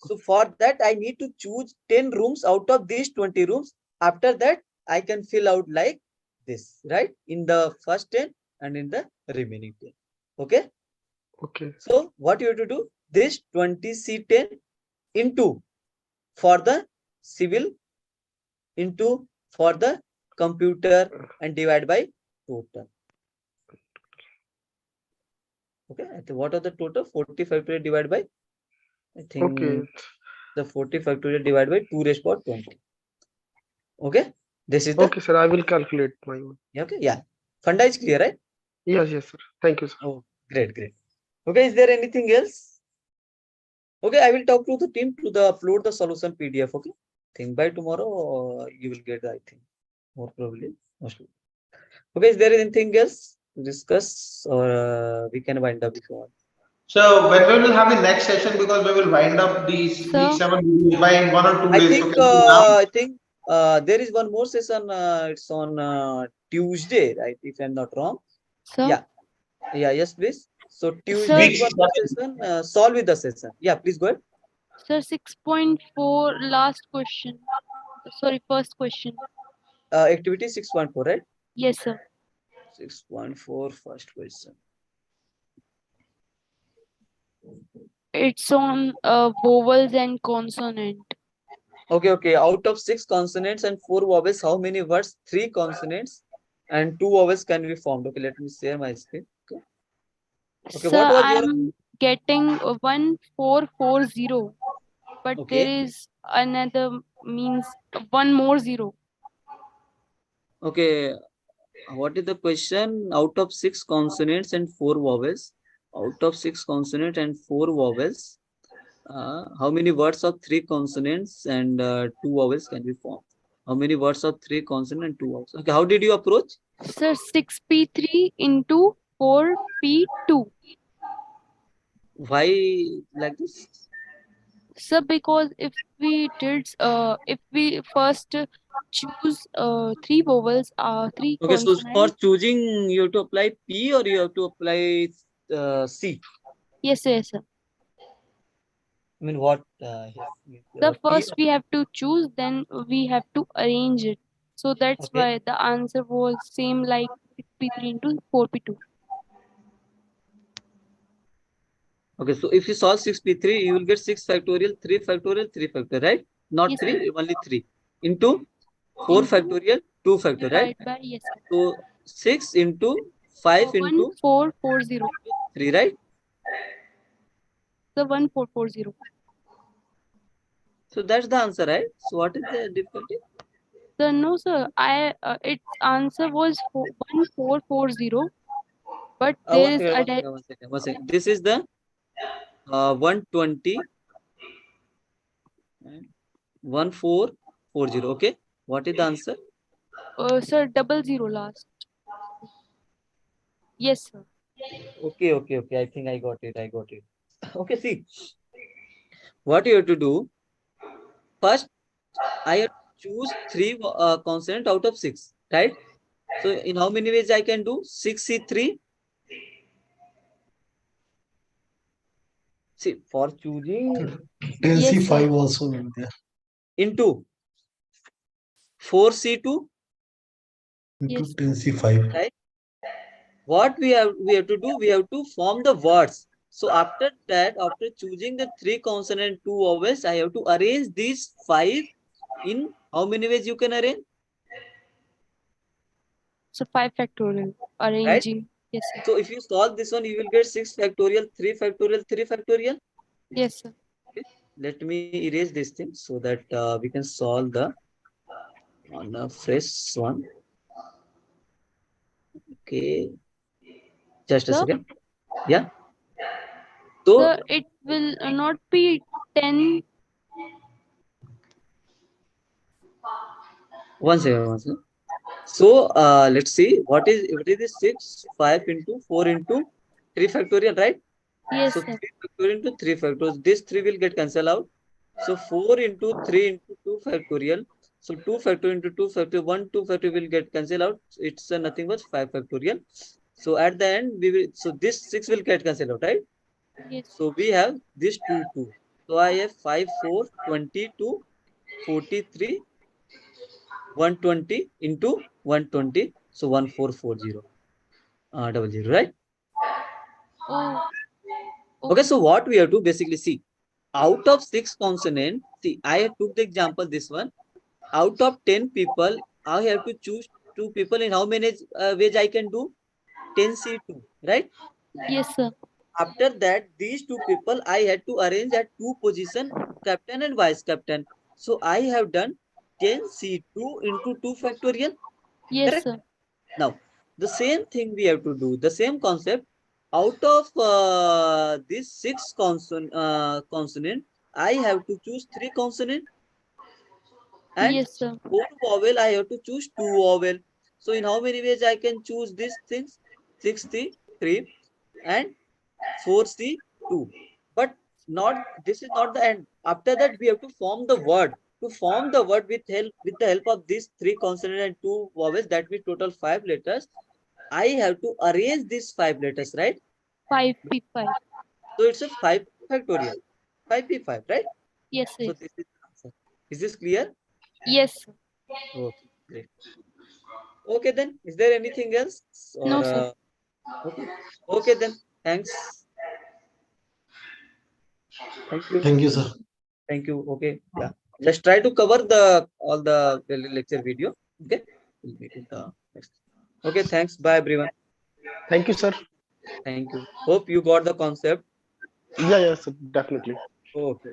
So for that, I need to choose 10 rooms out of these 20 rooms. After that, I can fill out like this, right? In the first 10, and in the remaining 10. Okay. Okay. So what you have to do? This 20C10 into for the civil into for the computer and divide by total. Okay. What are the total? 40 factorial divided by, I think Okay. the 40 factorial divided by 2 raised power 20. Okay. This is the. Okay, sir. I will calculate my own. Okay. Yeah. Funda is clear, right? Yes, yes, sir. Thank you, sir. Oh, great, great. Okay. Is there anything else? Okay. I will talk to the team to upload the solution PDF. Okay. Think by tomorrow you will get, I think, more probably, mostly. Okay. Is there anything else to discuss, or we can wind up if you want? So when we will have the next session, because we will wind up these week 7 videos by 1 or 2 I days. think, there is one more session. It's on Tuesday, right? If I'm not wrong. Sir? Yeah. Yeah. Yes, please. So Tuesday is one more session. Solve with the session. Yeah. Please go ahead. Sir, 6.4 last question. Sorry, first question. Activity 6.4, right? Yes, sir. 6.4 first question. It's on vowels and consonant. Okay, okay. Out of 6 consonants and 4 vowels, how many words? 3 consonants and 2 vowels can be formed. Okay, let me share my screen. Okay. Okay, Sir, what was your? I'm getting 1440, but there Okay. is another means one more zero. Okay. What is the question? Out of 6 consonants and 4 vowels, out of 6 consonants and 4 vowels, how many words of 3 consonants and 2 vowels can be formed? How many words of 3 consonants and 2 vowels? Okay, how did you approach? Sir, 6p3 into 4p2. Why like this? Sir, because if we first choose 3 vowels, 3 Okay, so for consonants. choosing, you have to apply P or you have to apply C? Yes, yes, sir. I mean, what? The first we have to choose, then we have to arrange it. So that's Okay. why the answer was same like 6p3 into 4p2. Okay, so if you solve 6p3, you will get 6 factorial, 3 factorial, 3 factorial, right? Not Yes, 3, only 3. Into 4 factorial, 2 factorial, right? Divide by, yes, sir. So 6 into 5 into 1440. 3, right? The 1440. So that's the answer, right? So what is the difficulty? Sir, no, sir. Its answer was 1440, but there is a one second. This is the 120 and 1440. Okay. What is the answer? Sir, 00 last. Yes, sir. Okay, okay, okay. I think I got it. I got it. Okay, see. What you have to do? First, I have to choose 3 consonant out of 6, right? So in how many ways I can do? 6C3. See, for choosing 10C5 also in there. Into 4C2 into 10C5. right? What we have to do, we have to form the words. So after that, after choosing the 3 consonant 2 vowels, I have to arrange these 5 in how many ways you can arrange? So 5 factorial arranging. Right? Yes, sir. So if you solve this one, you will get 6 factorial, 3 factorial, 3 factorial. Yes, sir. Okay. Let me erase this thing so that we can solve the on a fresh one. Okay. Just a second. Yeah. So it will not be 10. One second. So let's see what is this 6, 5 into 4 into 3 factorial, right? Yes, so sir. 3 factorial into 3 factorial. This 3 will get cancelled out. So 4 into 3 into 2 factorial. So 2 factorial into 2 factorial, 1, 2 factorial will get cancelled out. It's nothing but 5 factorial. So at the end, we will. So this 6 will get cancelled out, right? Yes. So we have this 2, 2. So I have 5, 4, 22, 43, 120 into 120. So 1440. double zero, right? Oh, Okay, so what we have to basically see, out of 6 consonants, see, I have took the example, this one, out of 10 people, I have to choose 2 people. In how many ways I can do? 10C2, right? yes, sir. After that, these 2 people, I had to arrange at 2 position, captain and vice captain. So I have done 10C2 into 2 factorial. Yes, Correct? sir. Now, the same thing we have to do, the same concept. Out of these 6 consonant, I have to choose 3 consonant, and Yes, sir. 4 vowel, I have to choose 2 vowel. So in how many ways I can choose these things? 6C3 and 4C2. But not, this is not the end. After that, we have to form the word. To form the word with the help of these 3 consonant and 2 vowels, that means total 5 letters. I have to arrange these 5 letters, right? 5P5. So it's a 5 factorial. 5P5, right? Yes, So yes. this is the answer. Is this clear? Yes, sir. Okay, great. Okay, then, is there anything else? Or No, sir. okay. Okay, then, thanks. Thank you. Thank you, sir. Thank you. Okay. Yeah. Just try to cover the all the lecture video. Okay. We'll meet in the next. Okay. Thanks. Bye, everyone. Thank you, sir. Thank you. Hope you got the concept. Yeah, sir, definitely. Okay.